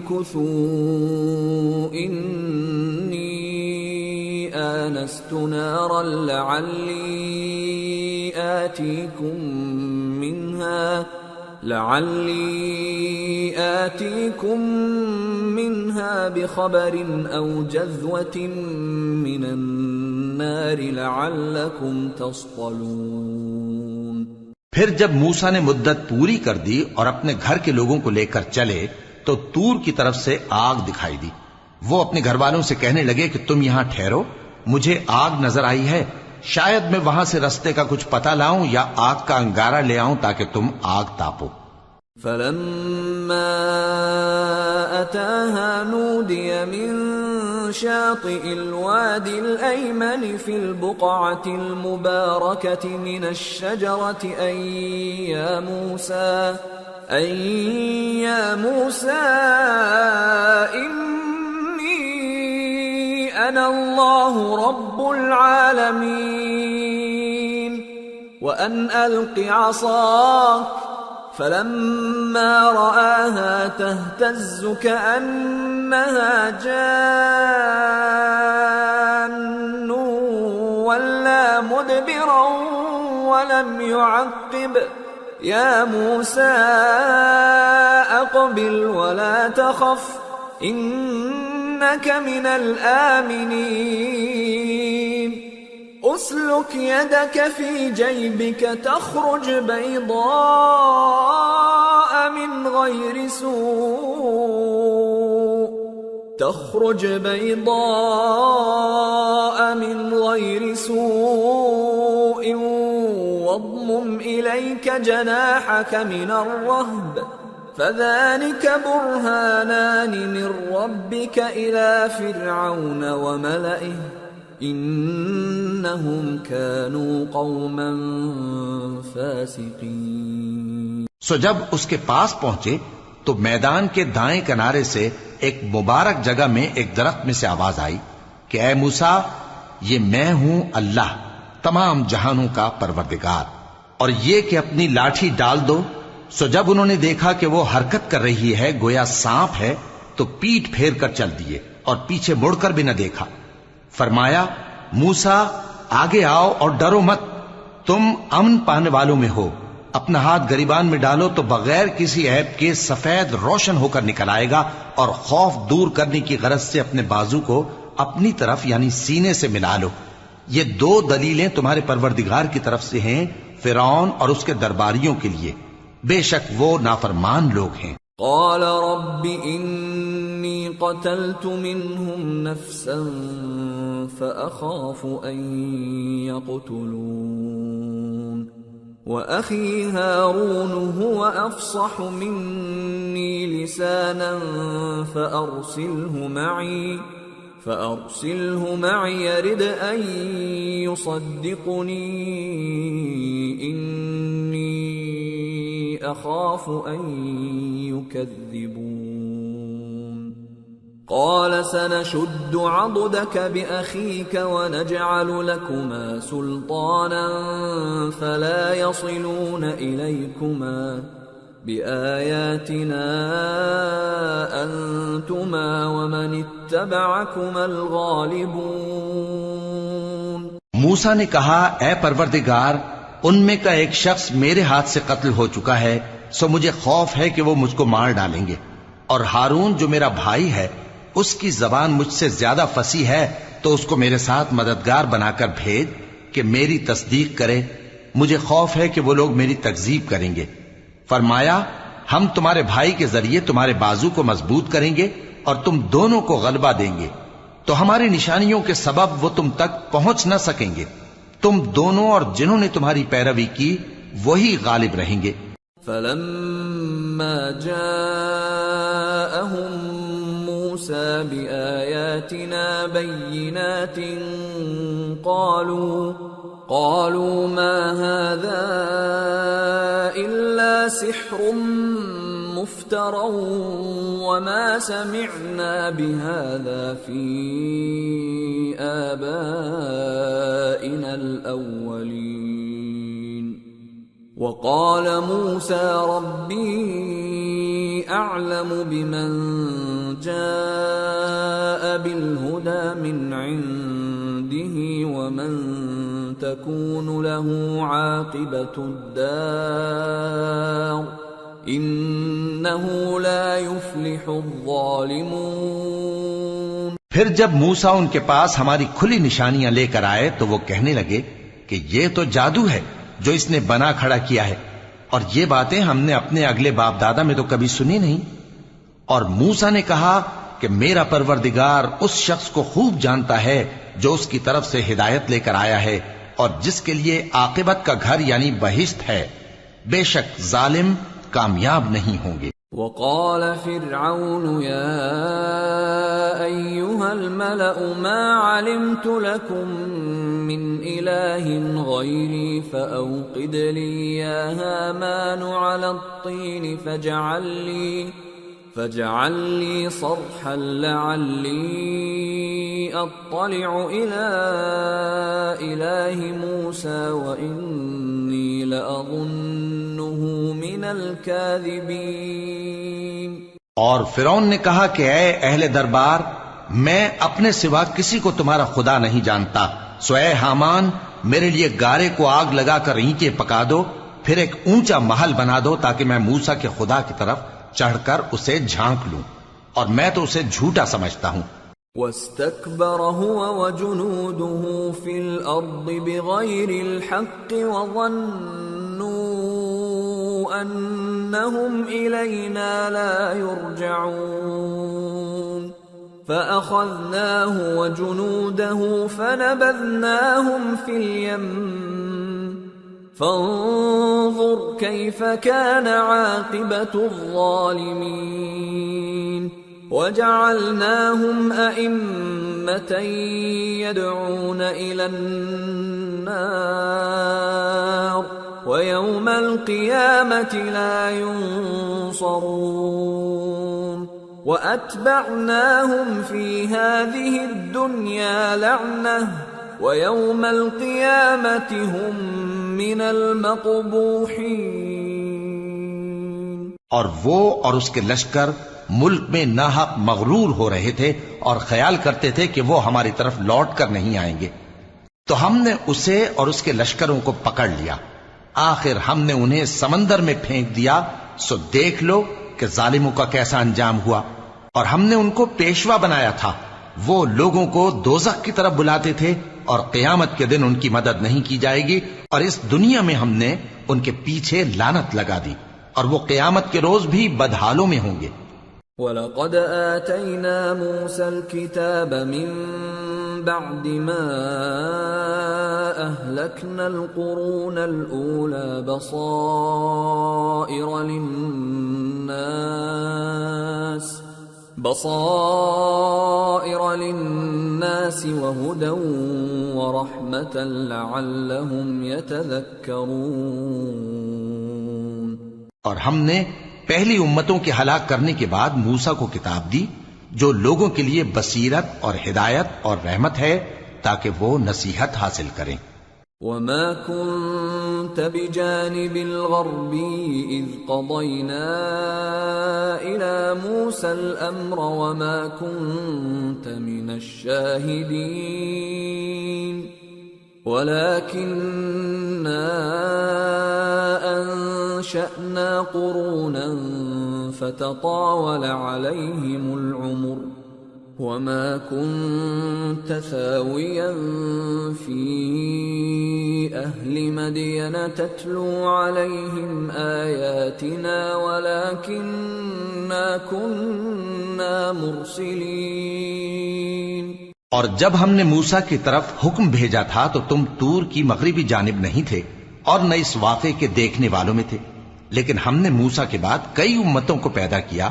كثوا إني آنست نارا لعلي آتيكم منها بخبر أو جذوة من النار لعلكم تصطلون۔ پھر جب موسیٰ نے مدت پوری کر دی اور اپنے گھر کے لوگوں کو لے کر چلے تو طور کی طرف سے آگ دکھائی دی۔ وہ اپنے گھر والوں سے کہنے لگے کہ تم یہاں ٹھہرو، مجھے آگ نظر آئی ہے، شاید میں وہاں سے رستے کا کچھ پتہ لاؤں یا آگ کا انگارہ لے آؤں تاکہ تم آگ تاپو۔ فلما أتاها نودي من شاطئ الوادي الأيمن في البقعة المباركة من الشجرة أن يا موسى إني أنا الله رب العالمين وأن ألق عصاك فلما رآها تهتز كأنها جان ولا مدبرا ولم يعقب يا موسى أقبل ولا تخف إنك من الآمنين أسلك يدك في جيبك تخرج بيضاء من غير سوء واضمم إليك جناحك من الرهب فذلك برهانان من ربك إلى فرعون وملئه انہم كانوا قوما فاسقین۔ سو جب اس کے پاس پہنچے تو میدان کے دائیں کنارے سے ایک مبارک جگہ میں ایک درخت میں سے آواز آئی کہ اے موسیٰ، یہ میں ہوں اللہ تمام جہانوں کا پروردگار، اور یہ کہ اپنی لاٹھی ڈال دو۔ سو جب انہوں نے دیکھا کہ وہ حرکت کر رہی ہے گویا سانپ ہے تو پیٹ پھیر کر چل دیے اور پیچھے مڑ کر بھی نہ دیکھا۔ فرمایا موسیٰ آگے آؤ اور ڈرو مت، تم امن پانے والوں میں ہو، اپنا ہاتھ گریبان میں ڈالو تو بغیر کسی عیب کے سفید روشن ہو کر نکل آئے گا، اور خوف دور کرنے کی غرض سے اپنے بازو کو اپنی طرف یعنی سینے سے ملا لو۔ یہ دو دلیلیں تمہارے پروردگار کی طرف سے ہیں فرعون اور اس کے درباریوں کے لیے، بے شک وہ نافرمان لوگ ہیں۔ قال رب إني قتلت منهم نفسا فأخاف أن يقتلون وأخي هارون هو أفصح مني لسانا فأرسله معي يرد أن يصدقني إني أخاف أن يكذبون قال سنشد عضدك بأخيك ونجعل لكما سلطانا فلا يصلون إليكما بآياتنا أنتما ومن اتبعكما الغالبون۔ موسیٰ نے کہا اے پروردگار، ان میں کا ایک شخص میرے ہاتھ سے قتل ہو چکا ہے، سو مجھے خوف ہے کہ وہ مجھ کو مار ڈالیں گے، اور ہارون جو میرا بھائی ہے اس کی زبان مجھ سے زیادہ فصیح ہے، تو اس کو میرے ساتھ مددگار بنا کر بھیج کہ میری تصدیق کرے، مجھے خوف ہے کہ وہ لوگ میری تکذیب کریں گے۔ فرمایا ہم تمہارے بھائی کے ذریعے تمہارے بازو کو مضبوط کریں گے اور تم دونوں کو غلبہ دیں گے، تو ہماری نشانیوں کے سبب وہ تم تک پہنچ نہ سکیں گے، تم دونوں اور جنہوں نے تمہاری پیروی کی وہی غالب رہیں گے۔ فلما جاءهم موسى بآياتنا بينات قالوا ما هذا إلا سحر مفترى وما سمعنا بهذا في آبائنا الأولين وقال موسى ربي أعلم بمن جاء بالهدى من عنده ومن تكون له عاقبة الدار إنه لا يفلح الظالمون۔ پھر جب موسیٰ ان کے پاس ہماری کھلی نشانیاں لے کر آئے تو وہ کہنے لگے کہ یہ تو جادو ہے جو اس نے بنا کھڑا کیا ہے، اور یہ باتیں ہم نے اپنے اگلے باپ دادا میں تو کبھی سنی نہیں۔ اور موسیٰ نے کہا کہ میرا پروردگار اس شخص کو خوب جانتا ہے جو اس کی طرف سے ہدایت لے کر آیا ہے اور جس کے لیے عاقبت کا گھر یعنی بہشت ہے، بے شک ظالم کامیاب نہیں ہوں گے۔ وقال فرعون يا أيها الملأ ما علمت لكم من إله غيري فأوقد لي يا هامان على الطين فاجعل لي صرحا لعلي أطلع إلى إله موسى وإني لأظنه من الكاذبين۔ اور فرعون نے کہا کہ اے اہل دربار، میں اپنے سوا کسی کو تمہارا خدا نہیں جانتا، سو اے حامان میرے لیے گارے کو آگ لگا کر اینٹیں پکا دو، پھر ایک اونچا محل بنا دو تاکہ میں موسیٰ کے خدا کی طرف چڑھ کر اسے جھانک لوں، اور میں تو اسے جھوٹا سمجھتا ہوں۔ واستكبر هو وجنوده في الأرض بغير الحق وظنوا أنهم إلينا لا يرجعون فأخذناه وجنوده فنبذناهم في اليم فانظر كيف كان عاقبة الظالمين وجعلناهم أئمة يدعون إلى النار ويوم القيامة لا ينصرون وأتبعناهم في هذه الدنيا لعنة ويوم القيامة هم من المقبوحين۔ اور وہ اور اس کے لشکر ملک میں ناحق مغرور ہو رہے تھے اور خیال کرتے تھے کہ وہ ہماری طرف لوٹ کر نہیں آئیں گے، تو ہم نے اسے اور اس کے لشکروں کو پکڑ لیا، آخر ہم نے انہیں سمندر میں پھینک دیا، سو دیکھ لو کہ ظالموں کا کیسا انجام ہوا۔ اور ہم نے ان کو پیشوا بنایا تھا، وہ لوگوں کو دوزخ کی طرف بلاتے تھے، اور قیامت کے دن ان کی مدد نہیں کی جائے گی، اور اس دنیا میں ہم نے ان کے پیچھے لعنت لگا دی، اور وہ قیامت کے روز بھی بدحالوں میں ہوں گے۔ وَلَقَدْ آتَيْنَا مُوسَى الْكِتَابَ مِن بَعْدِ مَا أَهْلَكْنَا الْقُرُونَ الْأُولَى بَصَائِرَ لِلنَّاسِ وَهُدًى وَرَحْمَةً لَعَلَّهُمْ يَتَذَكَّرُونَ۔ اور ہم نے پہلی امتوں کے ہلاک کرنے کے بعد موسیٰ کو کتاب دی جو لوگوں کے لیے بصیرت اور ہدایت اور رحمت ہے تاکہ وہ نصیحت حاصل کریں۔ وَمَا كُنْتَ بِجَانِبِ الْغَرْبِيِّ إِذْ قَضَيْنَا إِلَى مُوسَى الْأَمْرَ وَمَا كُنْتَ مِنَ الشَّاهِدِينَ وَلَكِنَّا أَنشَأْنَا قُرُونًا فَتَطَاوَلَ عَلَيْهِمُ الْعُمُرُ وَمَا كُنْتَ ثَاوِيًا فِي أَهْلِ مَدْيَنَ تَتْلُو عَلَيْهِمْ آيَاتِنَا وَلَكِنَّا كُنَّا مُرْسِلِينَ۔ اور جب ہم نے موسیٰ کی طرف حکم بھیجا تھا تو تم طور کی مغربی جانب نہیں تھے اور نہ اس واقعے کے دیکھنے والوں میں تھے، لیکن ہم نے موسیٰ کے بعد کئی امتوں کو پیدا کیا،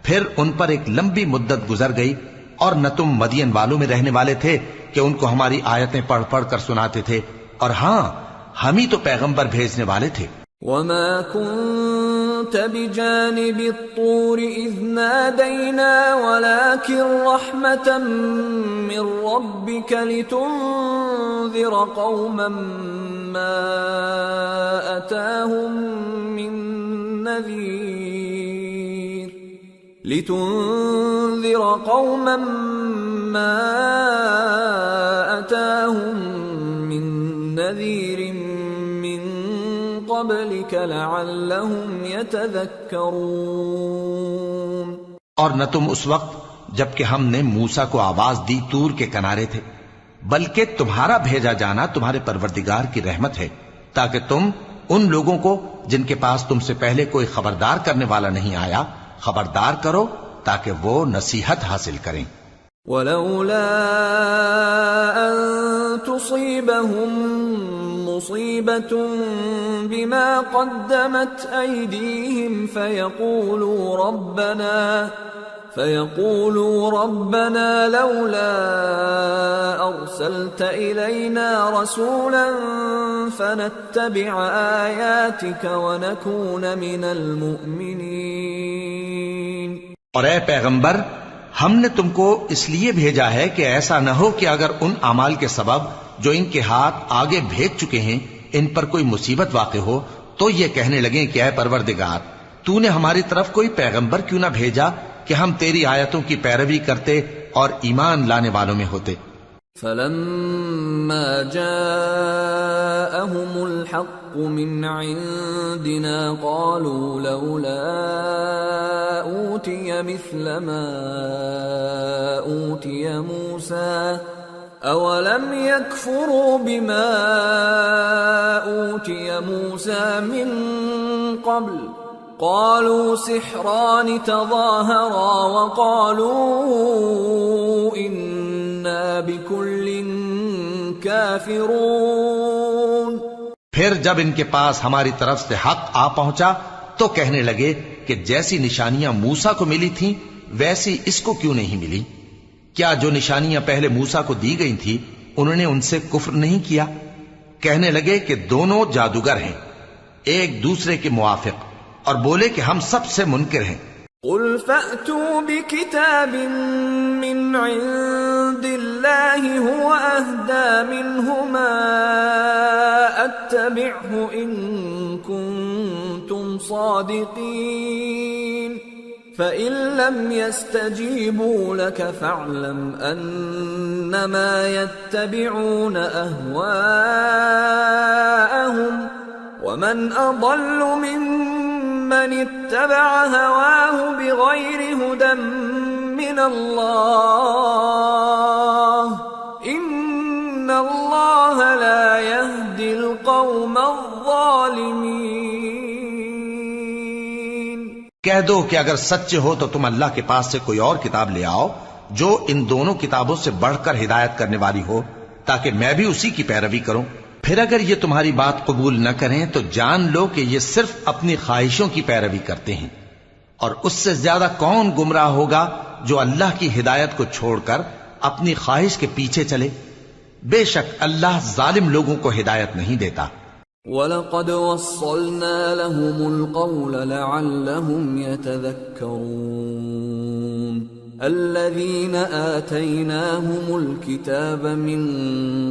پھر ان پر ایک لمبی مدت گزر گئی، اور نہ تم مدین والوں میں رہنے والے تھے کہ ان کو ہماری آیتیں پڑھ پڑھ کر سناتے تھے، اور ہاں ہم ہی تو پیغمبر بھیجنے والے تھے۔ وَمَا كُنْتَ بِجَانِبِ الطُّورِ إِذْ نَادَيْنَا وَلَكِنْ رَحْمَةً مِّن رَّبِّكَ لِتُنذِرَ قَوْمًا مَّا أَتَاهُم مِّن نَّذِيرٍ مِّن قَبْلِكَ لَعَلَّهُمْ يَتَذَكَّرُونَ۔ اور نہ تم اس وقت جبکہ ہم نے موسیٰ کو آواز دی طور کے کنارے تھے، بلکہ تمہارا بھیجا جانا تمہارے پروردگار کی رحمت ہے تاکہ تم ان لوگوں کو جن کے پاس تم سے پہلے کوئی خبردار کرنے والا نہیں آیا خبردار کرو تاکہ وہ نصیحت حاصل کریں۔ وَلَوْلَا أَن تُصِيبَهُم مُّصِيبَةٌ بِمَا قَدَّمَتْ أَيْدِيهِمْ فَيَقُولُوا رَبَّنَا لَوْلَا أَرْسَلْتَ إِلَيْنَا رَسُولًا فَنَتَّبِعَ آيَاتِكَ وَنَكُونَ مِنَ الْمُؤْمِنِينَ۔ اور اے پیغمبر، ہم نے تم کو اس لیے بھیجا ہے کہ ایسا نہ ہو کہ اگر ان اعمال کے سبب جو ان کے ہاتھ آگے بھیج چکے ہیں ان پر کوئی مصیبت واقع ہو تو یہ کہنے لگیں کہ اے پروردگار، تو نے ہماری طرف کوئی پیغمبر کیوں نہ بھیجا کہ ہم تیری آیتوں کی پیروی کرتے اور ایمان لانے والوں میں ہوتے۔ فَلَمَّا جَاءَهُمُ الْحَقُّ مِنْ عِنْدِنَا قَالُوا لَوْلَا أُوتِيَ مِثْلَ مَا أُوتِيَ مُوسَى أَوَلَمْ يَكْفُرُوا بِمَا أُوتِيَ مُوسَى مِنْ قَبْلُ قَالُوا سِحْرَانِ تَظَاهَرَا وَقَالُوا إِنَّا بِكُلٍّ كَافِرُونَ۔ پھر جب ان کے پاس ہماری طرف سے حق آ پہنچا تو کہنے لگے کہ جیسی نشانیاں موسیٰ کو ملی تھیں ویسی اس کو کیوں نہیں ملی؟ کیا جو نشانیاں پہلے موسیٰ کو دی گئی تھی انہوں نے ان سے کفر نہیں کیا؟ کہنے لگے کہ دونوں جادوگر ہیں ایک دوسرے کے موافق، اور بولے کہ ہم سب سے منکر ہیں۔ قُلْ فَأْتُوا بِكِتَابٍ مِّنْ عِندِ اللَّهِ هُوَ أَهْدَى مِنْهُمَا أَتَّبِعْهُ إِن كُنتُمْ صَادِقِينَ فَإِن لَّمْ يَسْتَجِيبُوا لَكَ فَاعْلَمْ أَنَّمَا يَتَّبِعُونَ أَهْوَاءَهُمْ ومن اضل ممن اتبع هواه بغير هدى من اللہ ان اللہ لا يهدي القوم الظالمین۔ کہہ دو کہ اگر سچے ہو تو تم اللہ کے پاس سے کوئی اور کتاب لے آؤ جو ان دونوں کتابوں سے بڑھ کر ہدایت کرنے والی ہو، تاکہ میں بھی اسی کی پیروی کروں۔ پھر اگر یہ تمہاری بات قبول نہ کریں تو جان لو کہ یہ صرف اپنی خواہشوں کی پیروی کرتے ہیں، اور اس سے زیادہ کون گمراہ ہوگا جو اللہ کی ہدایت کو چھوڑ کر اپنی خواہش کے پیچھے چلے۔ بے شک اللہ ظالم لوگوں کو ہدایت نہیں دیتا۔ وَلَقَدْ وَصَّلْنَا لَهُمُ الْقَوْلَ لَعَلَّهُمْ يَتَذَكَّرُونَ الَّذِينَ آتَيْنَاهُمُ الْكِتَابَ مِنْ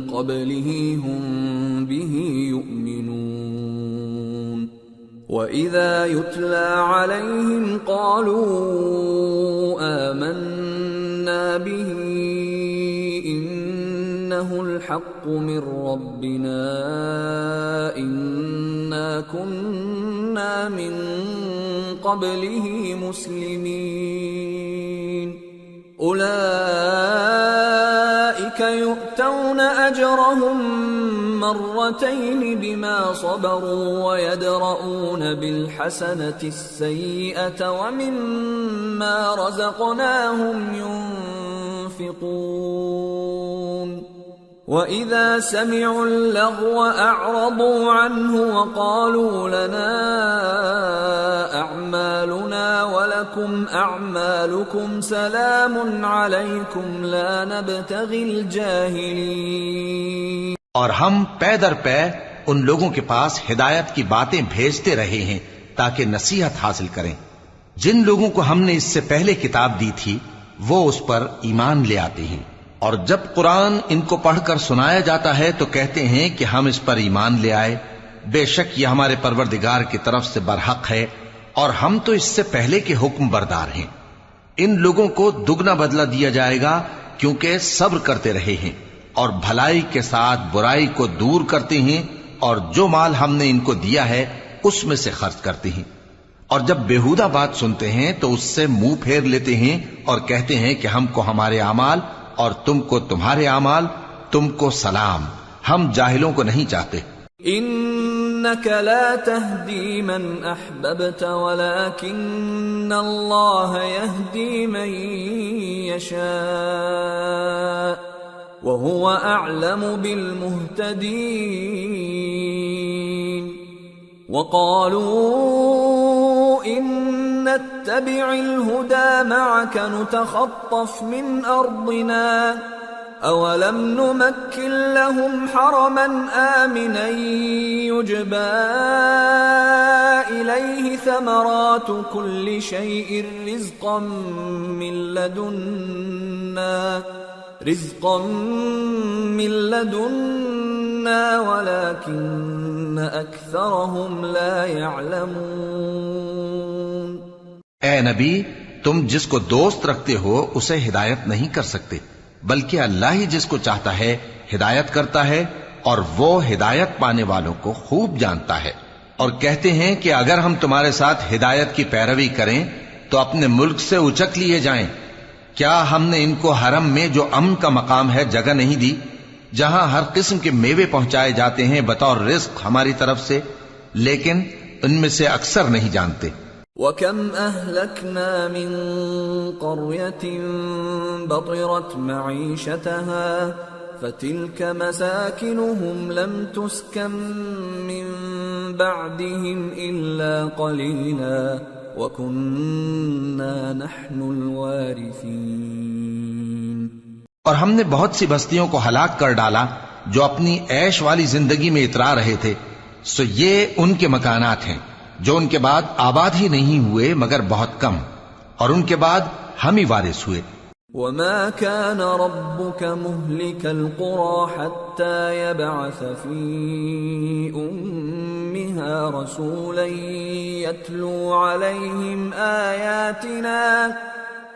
قَبْلِهِ هُمْ بِهِ يُؤْمِنُونَ وَإِذَا يُتْلَى عَلَيْهِمْ قَالُوا آمَنَّا بِهِ إِنَّهُ الْحَقُّ مِنْ رَبِّنَا إِنَّا كُنَّا مِنْ قَبْلِهِ مُسْلِمِينَ أُولَئِكَ يُؤْتَوْنَ أَجْرَهُمْ مرتين بما صبروا ويدرؤون بالحسنة السيئة ومما رزقناهم ينفقون وإذا سمعوا اللغو أعرضوا عنه وقالوا لنا أعمالنا ولكم أعمالكم سلام عليكم لا نبتغي الجاهلين۔ اور ہم پے در پے ان لوگوں کے پاس ہدایت کی باتیں بھیجتے رہے ہیں تاکہ نصیحت حاصل کریں۔ جن لوگوں کو ہم نے اس سے پہلے کتاب دی تھی وہ اس پر ایمان لے آتے ہیں، اور جب قرآن ان کو پڑھ کر سنایا جاتا ہے تو کہتے ہیں کہ ہم اس پر ایمان لے آئے۔ بے شک یہ ہمارے پروردگار کی طرف سے برحق ہے، اور ہم تو اس سے پہلے کے حکم بردار ہیں۔ ان لوگوں کو دگنا بدلہ دیا جائے گا کیونکہ صبر کرتے رہے ہیں اور بھلائی کے ساتھ برائی کو دور کرتے ہیں، اور جو مال ہم نے ان کو دیا ہے اس میں سے خرچ کرتے ہیں۔ اور جب بیہودہ بات سنتے ہیں تو اس سے منہ پھیر لیتے ہیں اور کہتے ہیں کہ ہم کو ہمارے اعمال اور تم کو تمہارے اعمال، تم کو سلام، ہم جاہلوں کو نہیں چاہتے۔ انك لا تهدي من احببت ولكن الله يهدي من يشاء وهو اعلم بالمهتدين وقالوا ان نتبع الهدى معك نتخطف من ارضنا أولم نمكن لهم حرما آمنا يجبى إليه ثمرات كل شيء رزقا من لدنا ولكن أكثرهم لا يعلمون۔ اے نبی، تم جس کو دوست رکھتے ہو اسے ہدایت نہیں کر سکتے، بلکہ اللہ ہی جس کو چاہتا ہے ہدایت کرتا ہے، اور وہ ہدایت پانے والوں کو خوب جانتا ہے۔ اور کہتے ہیں کہ اگر ہم تمہارے ساتھ ہدایت کی پیروی کریں تو اپنے ملک سے اچک لیے جائیں۔ کیا ہم نے ان کو حرم میں جو امن کا مقام ہے جگہ نہیں دی، جہاں ہر قسم کے میوے پہنچائے جاتے ہیں بطور رزق ہماری طرف سے؟ لیکن ان میں سے اکثر نہیں جانتے۔ وَكَمْ أَهْلَكْنَا مِنْ قَرْيَةٍ بَطِرَتْ مَعِيشَتَهَا فَتِلْكَ مَسَاكِنُهُمْ لَمْ تُسْكَنْ مِنْ بَعْدِهِمْ إِلَّا قَلِيلًا وَكُنَّا نَحْنُ الْوَارِثِينَ۔ اور ہم نے بہت سی بستیوں کو ہلاک کر ڈالا جو اپنی عیش والی زندگی میں اترا رہے تھے، سو یہ ان کے مکانات ہیں جو ان کے بعد آباد ہی نہیں ہوئے مگر بہت کم، اور ان کے بعد ہم ہی وارث ہوئے۔ وَمَا كَانَ رَبُّكَ مُهْلِكَ الْقُرَى حَتَّى يَبْعَثَ فِي أُمِّهَا رَسُولًا يَتْلُو عَلَيْهِمْ آيَاتِنَا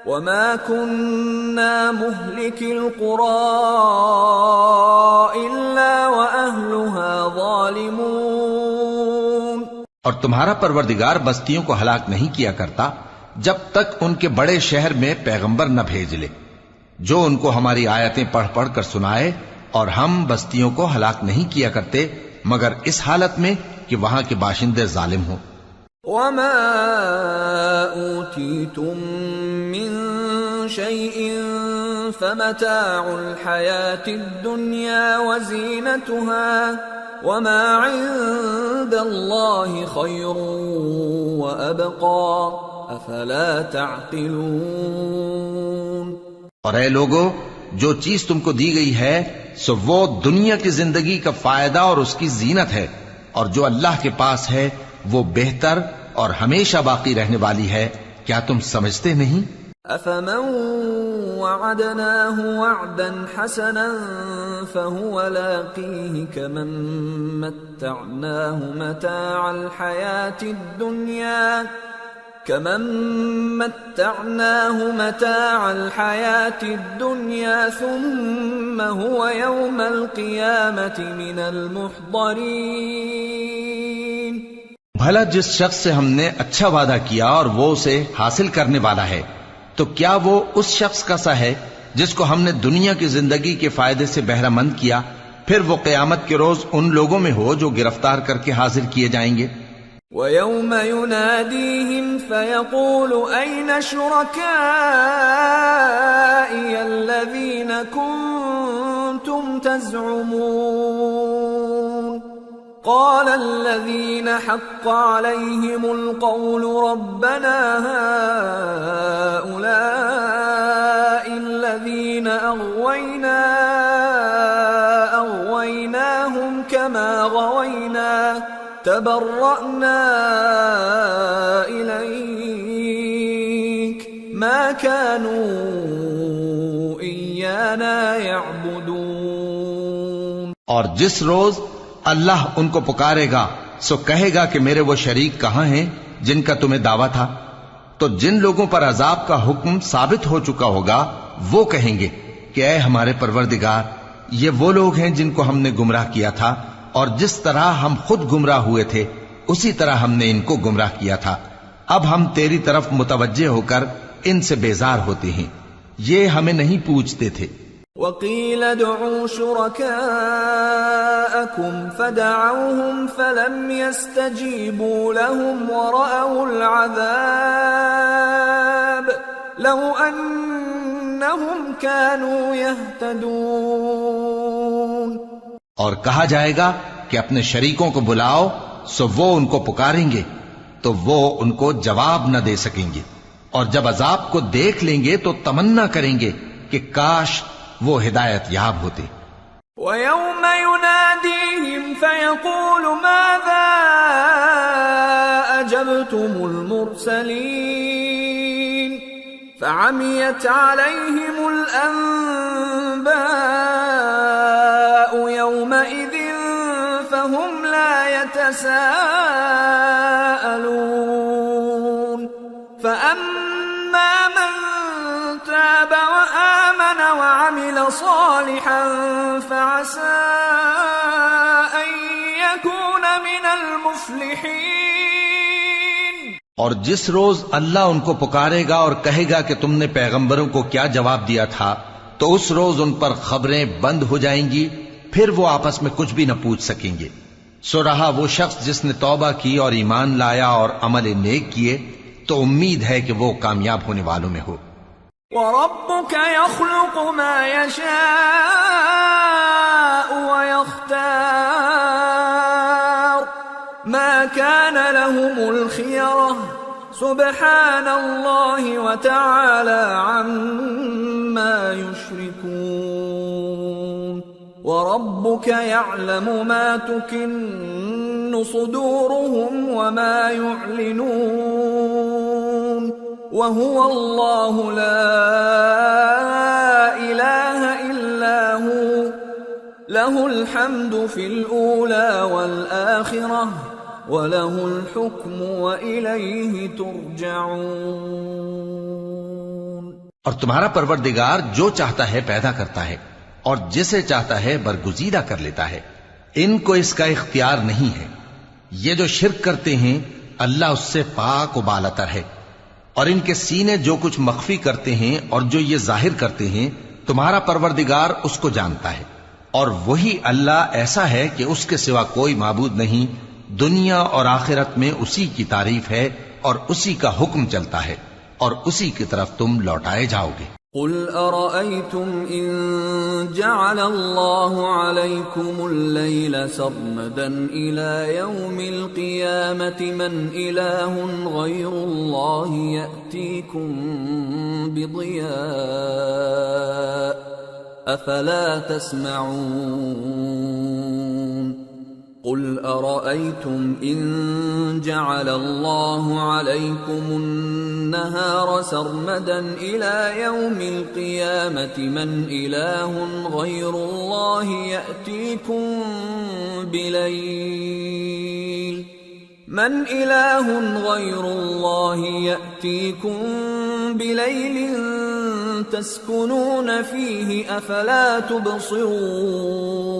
وَمَا كُنَّا مُهْلِكِ الْقُرَى إِلَّا وَأَهْلُهَا ظَالِمُونَ۔ اور تمہارا پروردگار بستیوں کو ہلاک نہیں کیا کرتا جب تک ان کے بڑے شہر میں پیغمبر نہ بھیج لے جو ان کو ہماری آیتیں پڑھ پڑھ کر سنائے، اور ہم بستیوں کو ہلاک نہیں کیا کرتے مگر اس حالت میں کہ وہاں کے باشندے ظالم ہوں۔ وما أوتيتم من شيء فمتاع الحياة الدنيا وزينتها وما عند الله خير وأبقى أفلا تعقلون۔ اور اے لوگو، جو چیز تم کو دی گئی ہے سو وہ دنیا کی زندگی کا فائدہ اور اس کی زینت ہے، اور جو اللہ کے پاس ہے وہ بہتر اور ہمیشہ باقی رہنے والی ہے، کیا تم سمجھتے نہیں؟ أفمن وعدناه وعدا حسنا فهو لاقيه كمن متعناه متاع الحياة الدنيا ثم هو يوم القيامة من المحضرين۔ بھلا جس شخص سے ہم نے اچھا وعدہ کیا اور وہ اسے حاصل کرنے والا ہے، تو کیا وہ اس شخص کا سا ہے جس کو ہم نے دنیا کی زندگی کے فائدے سے بہرہ مند کیا، پھر وہ قیامت کے روز ان لوگوں میں ہو جو گرفتار کر کے حاضر کیے جائیں گے۔ وَيَوْمَ يُنَادِيهِمْ فَيَقُولُ أَيْنَ شُرَكَائِيَ الَّذِينَ كُنتُمْ تَزْعُمُونَ قَالَ الَّذِينَ حَقَّ عَلَيْهِمُ الْقَوْلُ رَبَّنَا هَؤُلَاءِ الَّذِينَ أَغْوَيْنَاهُمْ كَمَا غَوَيْنَا تبرأنا إليك ما كانوا إيانا يعبدون۔ اور جس روز اللہ ان کو پکارے گا سو کہے گا کہ میرے وہ شریک کہاں ہیں جن کا تمہیں دعویٰ تھا، تو جن لوگوں پر عذاب کا حکم ثابت ہو چکا ہوگا وہ کہیں گے کہ اے ہمارے پروردگار، یہ وہ لوگ ہیں جن کو ہم نے گمراہ کیا تھا، اور جس طرح ہم خود گمراہ ہوئے تھے اسی طرح ہم نے ان کو گمراہ کیا تھا، اب ہم تیری طرف متوجہ ہو کر ان سے بیزار ہوتے ہیں، یہ ہمیں نہیں پوچھتے تھے۔ وَقِيلَ ادْعُوا شُرَكَاءَكُمْ فَدَعَوْهُمْ فَلَمْ يَسْتَجِيبُوا لَهُمْ وَرَأَوُا الْعَذَابَ لَوْ أَنَّهُمْ كَانُوا يَهْتَدُونَ۔ اور کہا جائے گا کہ اپنے شریکوں کو بلاؤ سو وہ ان کو پکاریں گے تو وہ ان کو جواب نہ دے سکیں گے، اور جب عذاب کو دیکھ لیں گے تو تمنا کریں گے کہ کاش وہ ہدایت یاب ہوتے۔ وَيَوْمَ يُنَادِيهِمْ فَيَقُولُ مَاذَا أَجَبْتُمُ الْمُرْسَلِينَ فَعَمِيَتْ عَلَيْهِمُ الْأَنبَاءُ يَوْمَئِذٍ فَهُمْ لَا يَتَسَاءَلُونَ فَأَمَّا مَنْ تَابَ وَآمَنَ وَعَمِلَ صَالِحًا فَعَسَىٰ أَن يَكُونَ مِنَ الْمُفْلِحِينَ۔ اور جس روز اللہ ان کو پکارے گا اور کہے گا کہ تم نے پیغمبروں کو کیا جواب دیا تھا، تو اس روز ان پر خبریں بند ہو جائیں گی، پھر وہ آپس میں کچھ بھی نہ پوچھ سکیں گے۔ سو رہا وہ شخص جس نے توبہ کی اور ایمان لایا اور عمل نیک کیے، تو امید ہے کہ وہ کامیاب ہونے والوں میں ہو۔ وَرَبُّكَ يَخْلُقُ مَا يَشَاءُ وَيَخْتَارُ مَا كَانَ لَهُمُ الْخِيَرَةُ سُبْحَانَ اللَّهِ وَتَعَالَى عَمَّا يُشْرِكُونَ۔ وَرَبُّكَ يَعْلَمُ مَا تُكِنُّ صُدُورُهُمْ وَمَا يُعْلِنُونَ وَهُوَ اللَّهُ لَا إِلَٰهَ إِلَّا هُوَ لَهُ الْحَمْدُ فِي الْأُولَى وَالْآخِرَةِ وَلَهُ الْحُكْمُ وَإِلَيْهِ تُرْجَعُونَ۔ اور تمہارا پروردگار جو چاہتا ہے پیدا کرتا ہے، اور جسے چاہتا ہے برگزیدہ کر لیتا ہے، ان کو اس کا اختیار نہیں ہے۔ یہ جو شرک کرتے ہیں اللہ اس سے پاک و بالاتر ہے، اور ان کے سینے جو کچھ مخفی کرتے ہیں اور جو یہ ظاہر کرتے ہیں تمہارا پروردگار اس کو جانتا ہے، اور وہی اللہ ایسا ہے کہ اس کے سوا کوئی معبود نہیں، دنیا اور آخرت میں اسی کی تعریف ہے اور اسی کا حکم چلتا ہے اور اسی کی طرف تم لوٹائے جاؤ گے۔ قل أرأيتم إن جعل الله عليكم الليل سرمدا إلى يوم القيامة من إله غير الله يأتيكم بضياء أفلا تسمعون قل أرأيتم إن جعل الله عليكم النهار سرمدا إلى يوم القيامة من إله غير الله يأتيكم بليل تسكنون فيه أفلا تبصرون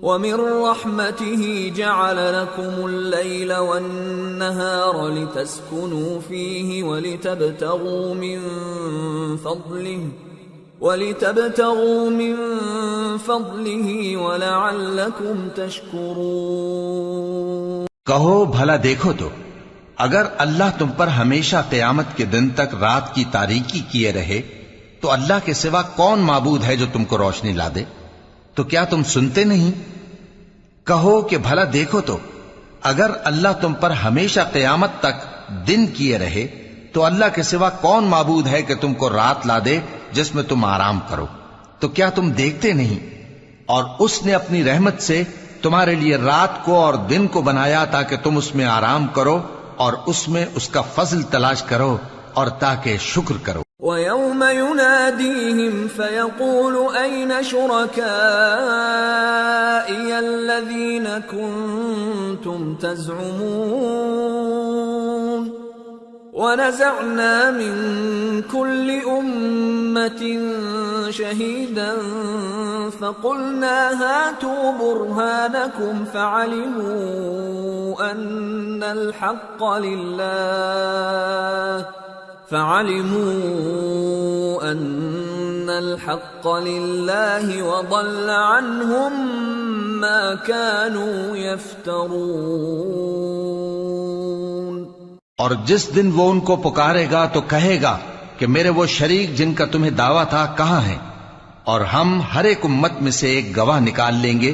ومن رحمته جعل لكم الليل والنهار لتسكنوا فيه ولتبتغوا من فضله ولعلكم تشكرون۔ کہو بھلا دیکھو تو اگر اللہ تم پر ہمیشہ قیامت کے دن تک رات کی تاریکی کیے رہے تو اللہ کے سوا کون معبود ہے جو تم کو روشنی لا دے؟ تو کیا تم سنتے نہیں؟ کہو کہ بھلا دیکھو تو اگر اللہ تم پر ہمیشہ قیامت تک دن کیے رہے تو اللہ کے سوا کون معبود ہے کہ تم کو رات لا دے جس میں تم آرام کرو؟ تو کیا تم دیکھتے نہیں؟ اور اس نے اپنی رحمت سے تمہارے لیے رات کو اور دن کو بنایا تاکہ تم اس میں آرام کرو اور اس میں اس کا فضل تلاش کرو اور تاکہ شکر کرو۔ وَيَوْمَ يُنَادِيهِمْ فَيَقُولُ أَيْنَ شُرَكَائِيَ الَّذِينَ كُنتُمْ تَزْعُمُونَ وَنَزَعْنَا مِنْ كُلِّ أُمَّةٍ شَهِيدًا فَقُلْنَا هَاتُوا بُرْهَانَكُمْ فَعَلِمُوا أَنَّ الْحَقَّ لِلَّهِ وَضَلَّ عَنْهُمْ مَا كَانُوا يَفْتَرُونَ۔ اور جس دن وہ ان کو پکارے گا تو کہے گا کہ میرے وہ شریک جن کا تمہیں دعویٰ تھا کہاں ہیں؟ اور ہم ہر ایک امت میں سے ایک گواہ نکال لیں گے،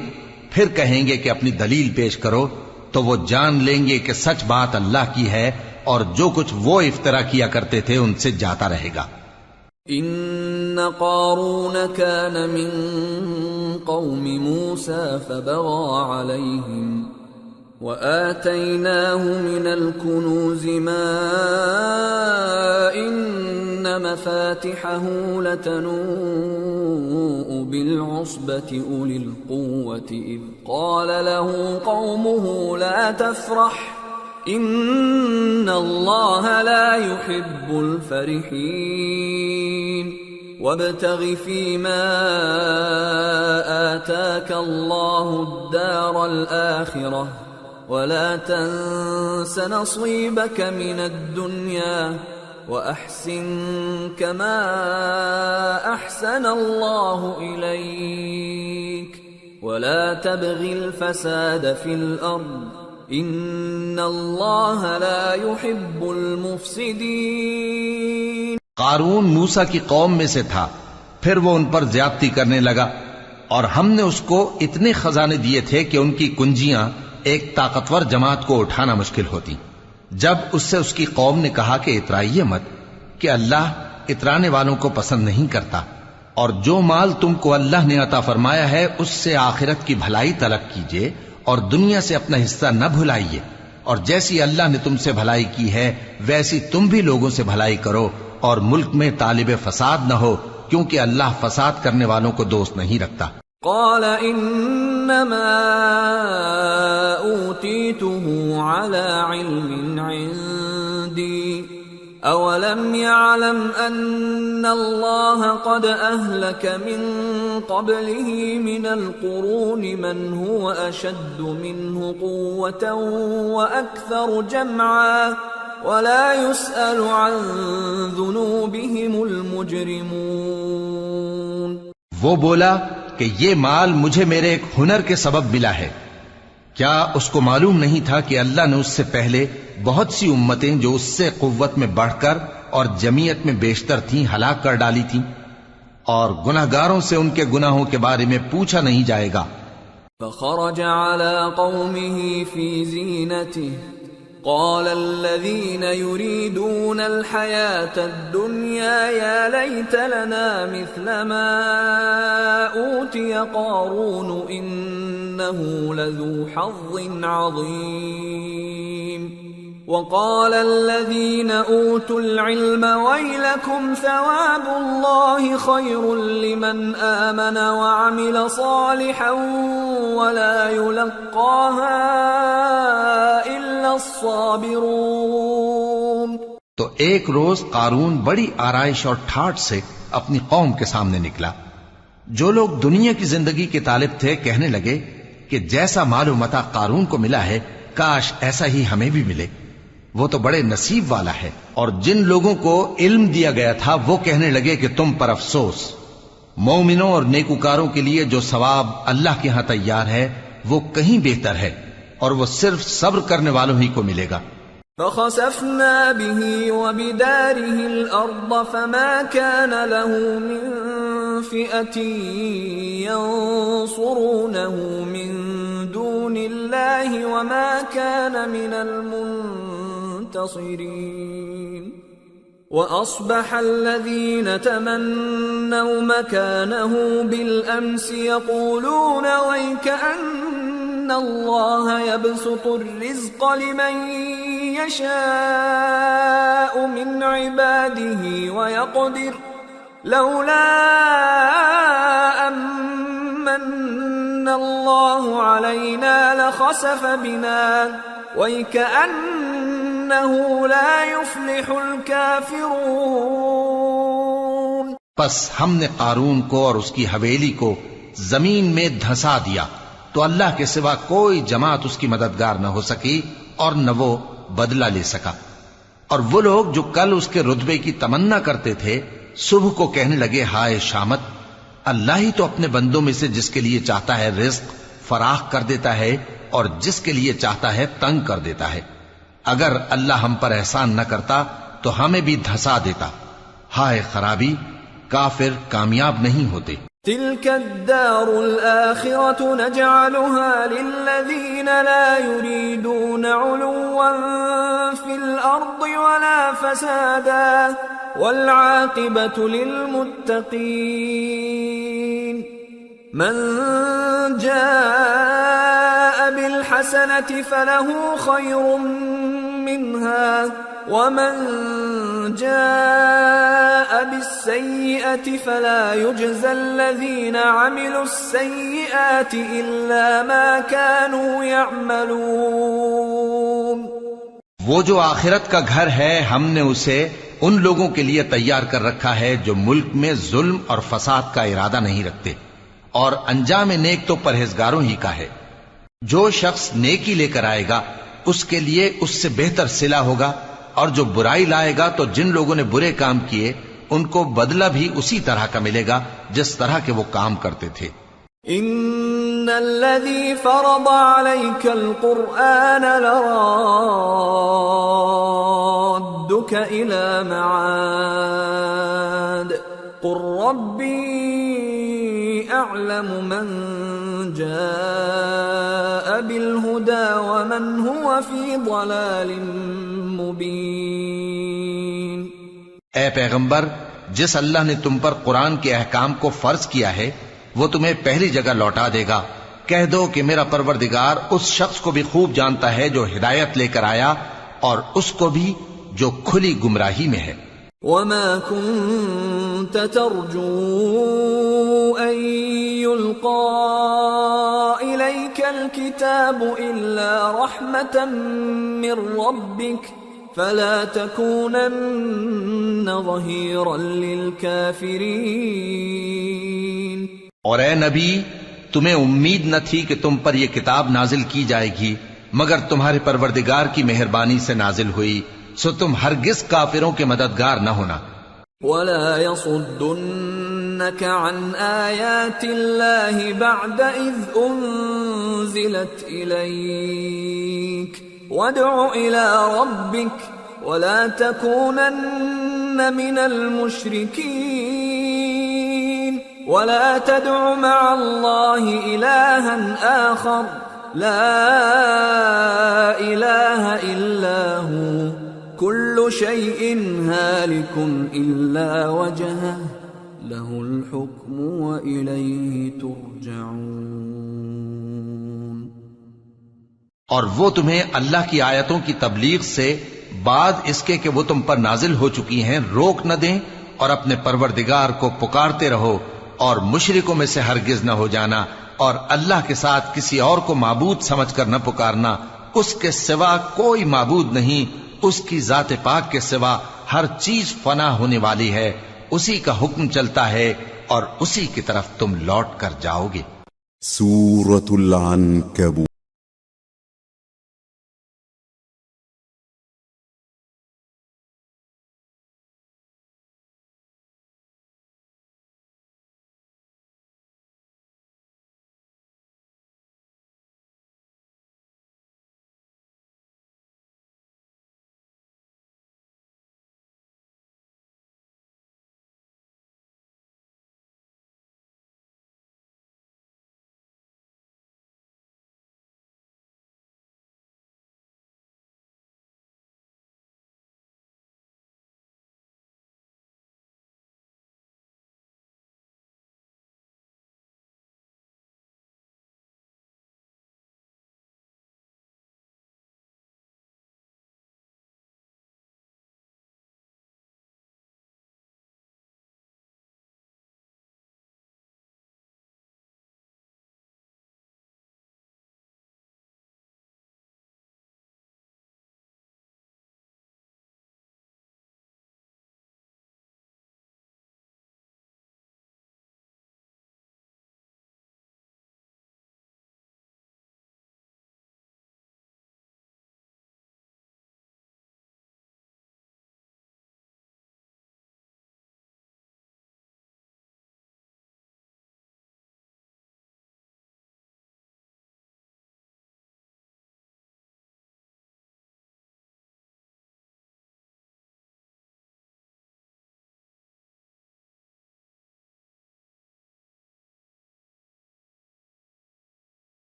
پھر کہیں گے کہ اپنی دلیل پیش کرو، تو وہ جان لیں گے کہ سچ بات اللہ کی ہے اور جو کچھ وہ افترا کیا کرتے تھے ان سے جاتا رہے گا۔ ان قارون كان من قوم موسى فبغى عليهم وآتيناه من الكنوز ما إن مفاتحه لتنوء بالعصبة أولي القوة إذ قال له قومه لا تفرح إن الله لا يحب الفرحين وابتغ فيما آتاك الله الدار الآخرة ولا تنس نصيبك من الدنيا وأحسن كما أحسن الله إليك ولا تبغ الفساد في الأرض إن الله لا يحب المفسدين۔ قارون موسیٰ کی قوم میں سے تھا، پھر وہ ان پر زیادتی کرنے لگا، اور ہم نے اس کو اتنے خزانے دیے تھے کہ ان کی کنجیاں ایک طاقتور جماعت کو اٹھانا مشکل ہوتی۔ جب اس سے اس کی قوم نے کہا کہ اترائیے مت، کہ اللہ اترانے والوں کو پسند نہیں کرتا، اور جو مال تم کو اللہ نے عطا فرمایا ہے اس سے آخرت کی بھلائی طلب کیجیے اور دنیا سے اپنا حصہ نہ بھلائیے، اور جیسی اللہ نے تم سے بھلائی کی ہے ویسی تم بھی لوگوں سے بھلائی کرو، اور ملک میں طالب فساد نہ ہو، کیونکہ اللہ فساد کرنے والوں کو دوست نہیں رکھتا۔ قال انما اوتیته على علم عندي أولم يعلم أن الله قد أهلك من قبله من القرون من هو أشد منه قوة وأكثر جمعا ولا يسأل عن ذنوبهم المجرمون. وہ بولا کہ یہ مال مجھے میرے ایک ہنر کے سبب ملا ہے. کیا اس کو معلوم نہیں تھا کہ اللہ نے اس سے پہلے بہت سی امتیں جو اس سے قوت میں بڑھ کر اور جمعیت میں بیشتر تھیں ہلاک کر ڈالی تھیں، اور گناہگاروں سے ان کے گناہوں کے بارے میں پوچھا نہیں جائے گا. فخرج على قومه في زينته قال الذين يريدون الحياة الدنيا يا ليت لنا مثل ما أوتي قارون إنه لذو حظ عظيم. وقال الذين أوتوا العلم ويلكم ثواب الله خير لمن آمن وعمل صالحا ولا يلقاها إلا الصابرون. تو ایک روز قارون بڑی آرائش اور ٹھاٹ سے اپنی قوم کے سامنے نکلا. جو لوگ دنیا کی زندگی کے طالب تھے کہنے لگے کہ جیسا مال و متاع قارون کو ملا ہے کاش ایسا ہی ہمیں بھی ملے، وہ تو بڑے نصیب والا ہے. اور جن لوگوں کو علم دیا گیا تھا وہ کہنے لگے کہ تم پر افسوس، مومنوں اور نیکوکاروں کے لیے جو ثواب اللہ کے ہاں تیار ہے وہ کہیں بہتر ہے، اور وہ صرف صبر کرنے والوں ہی کو ملے گا. فخسفنا به وبداره الأرض فما كان له من فئة ينصرونه من دون الله وما كان من المنتصرين. وأصبح الذين تمنوا مكانه بالأمس يقولون ويكأن الله يبسط الرزق لمن يشاء من عباده ويقدر لولا أمن الله علينا لخسف بنا وَيْكَأَنَّهُ لَا يُفْلِحُ الْكَافِرُونَ. پس ہم نے قارون کو اور اس کی حویلی کو زمین میں دھسا دیا تو اللہ کے سوا کوئی جماعت اس کی مددگار نہ ہو سکی اور نہ وہ بدلہ لے سکا. اور وہ لوگ جو کل اس کے رتبے کی تمنا کرتے تھے صبح کو کہنے لگے ہائے شامت، اللہ ہی تو اپنے بندوں میں سے جس کے لیے چاہتا ہے رزق فراخ کر دیتا ہے اور جس کے لیے چاہتا ہے تنگ کر دیتا ہے. اگر اللہ ہم پر احسان نہ کرتا تو ہمیں بھی دھسا دیتا. ہائے خرابی، کافر کامیاب نہیں ہوتے. تلك الدار الآخرة نجعلها للذين لا يريدون علوا في الأرض ولا فسادا والعاقبة للمتقين. من جاء بالحسنة فله خير منها ومن جاء بالسيئة فلا يجزى الذين عملوا السيئات إلا ما كانوا يعملون. وہ جو آخرت کا گھر ہے ہم نے اسے ان لوگوں کے لیے تیار کر رکھا ہے جو ملک میں ظلم اور فساد کا ارادہ نہیں رکھتے، اور انجام نیک تو پرہیزگاروں ہی کا ہے. جو شخص نیکی لے کر آئے گا اس کے لیے اس سے بہتر صلہ ہوگا، اور جو برائی لائے گا تو جن لوگوں نے برے کام کیے ان کو بدلہ بھی اسی طرح کا ملے گا جس طرح کے وہ کام کرتے تھے. ان الذي فرض عليك القرآن لرادك الى معاد قل ربي اعلم من جاء بالهدى ومن هو في ضلال مبين. اے پیغمبر، جس اللہ نے تم پر قرآن کے احکام کو فرض کیا ہے وہ تمہیں پہلی جگہ لوٹا دے گا. کہہ دو کہ میرا پروردگار اس شخص کو بھی خوب جانتا ہے جو ہدایت لے کر آیا اور اس کو بھی جو کھلی گمراہی میں ہے. وما كنت ترجو أن يلقى إليك الكتاب إلا رحمة من ربك فلا تكونن ظهيرا للكافرين. اور اے نبی تمہیں امید نہ تھی کہ تم پر یہ کتاب نازل کی جائے گی مگر تمہارے پروردگار کی مہربانی سے نازل ہوئی، سو تم ہرگز کافروں کے مددگار نہ ہونا. ولا يصدنك عن آيات الله بعد إذ أنزلت إليك وادع إلى ربك ولا تكونن من المشركين. ولا تدع مع الله إلها آخر لا إله إلا هو كل شيء هالك إلا وجهه له الحكم وإليه ترجعون. اور وہ تمہیں اللہ کی آیتوں کی تبلیغ سے بعد اس کے کہ وہ تم پر نازل ہو چکی ہیں روک نہ دیں، اور اپنے پروردگار کو پکارتے رہو اور مشرکوں میں سے ہرگز نہ ہو جانا، اور اللہ کے ساتھ کسی اور کو معبود سمجھ کر نہ پکارنا. اس کے سوا کوئی معبود نہیں، اس کی ذات پاک کے سوا ہر چیز فنا ہونے والی ہے، اسی کا حکم چلتا ہے اور اسی کی طرف تم لوٹ کر جاؤ گے. سورة العنكبوت.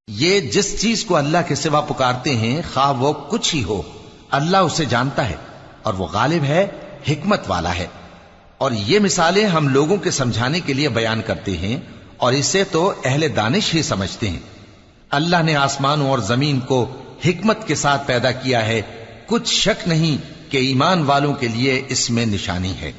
یہ جس چیز کو اللہ کے سوا پکارتے ہیں خواہ وہ کچھ ہی ہو، اللہ اسے جانتا ہے اور وہ غالب ہے، حکمت والا ہے۔ اور یہ مثالیں ہم لوگوں کے سمجھانے کے لیے بیان کرتے ہیں، اور اسے تو اہل دانش ہی سمجھتے ہیں۔ اللہ نے آسمانوں اور زمین کو حکمت کے ساتھ پیدا کیا ہے، کچھ شک نہیں کہ ایمان والوں کے لیے اس میں نشانی ہے۔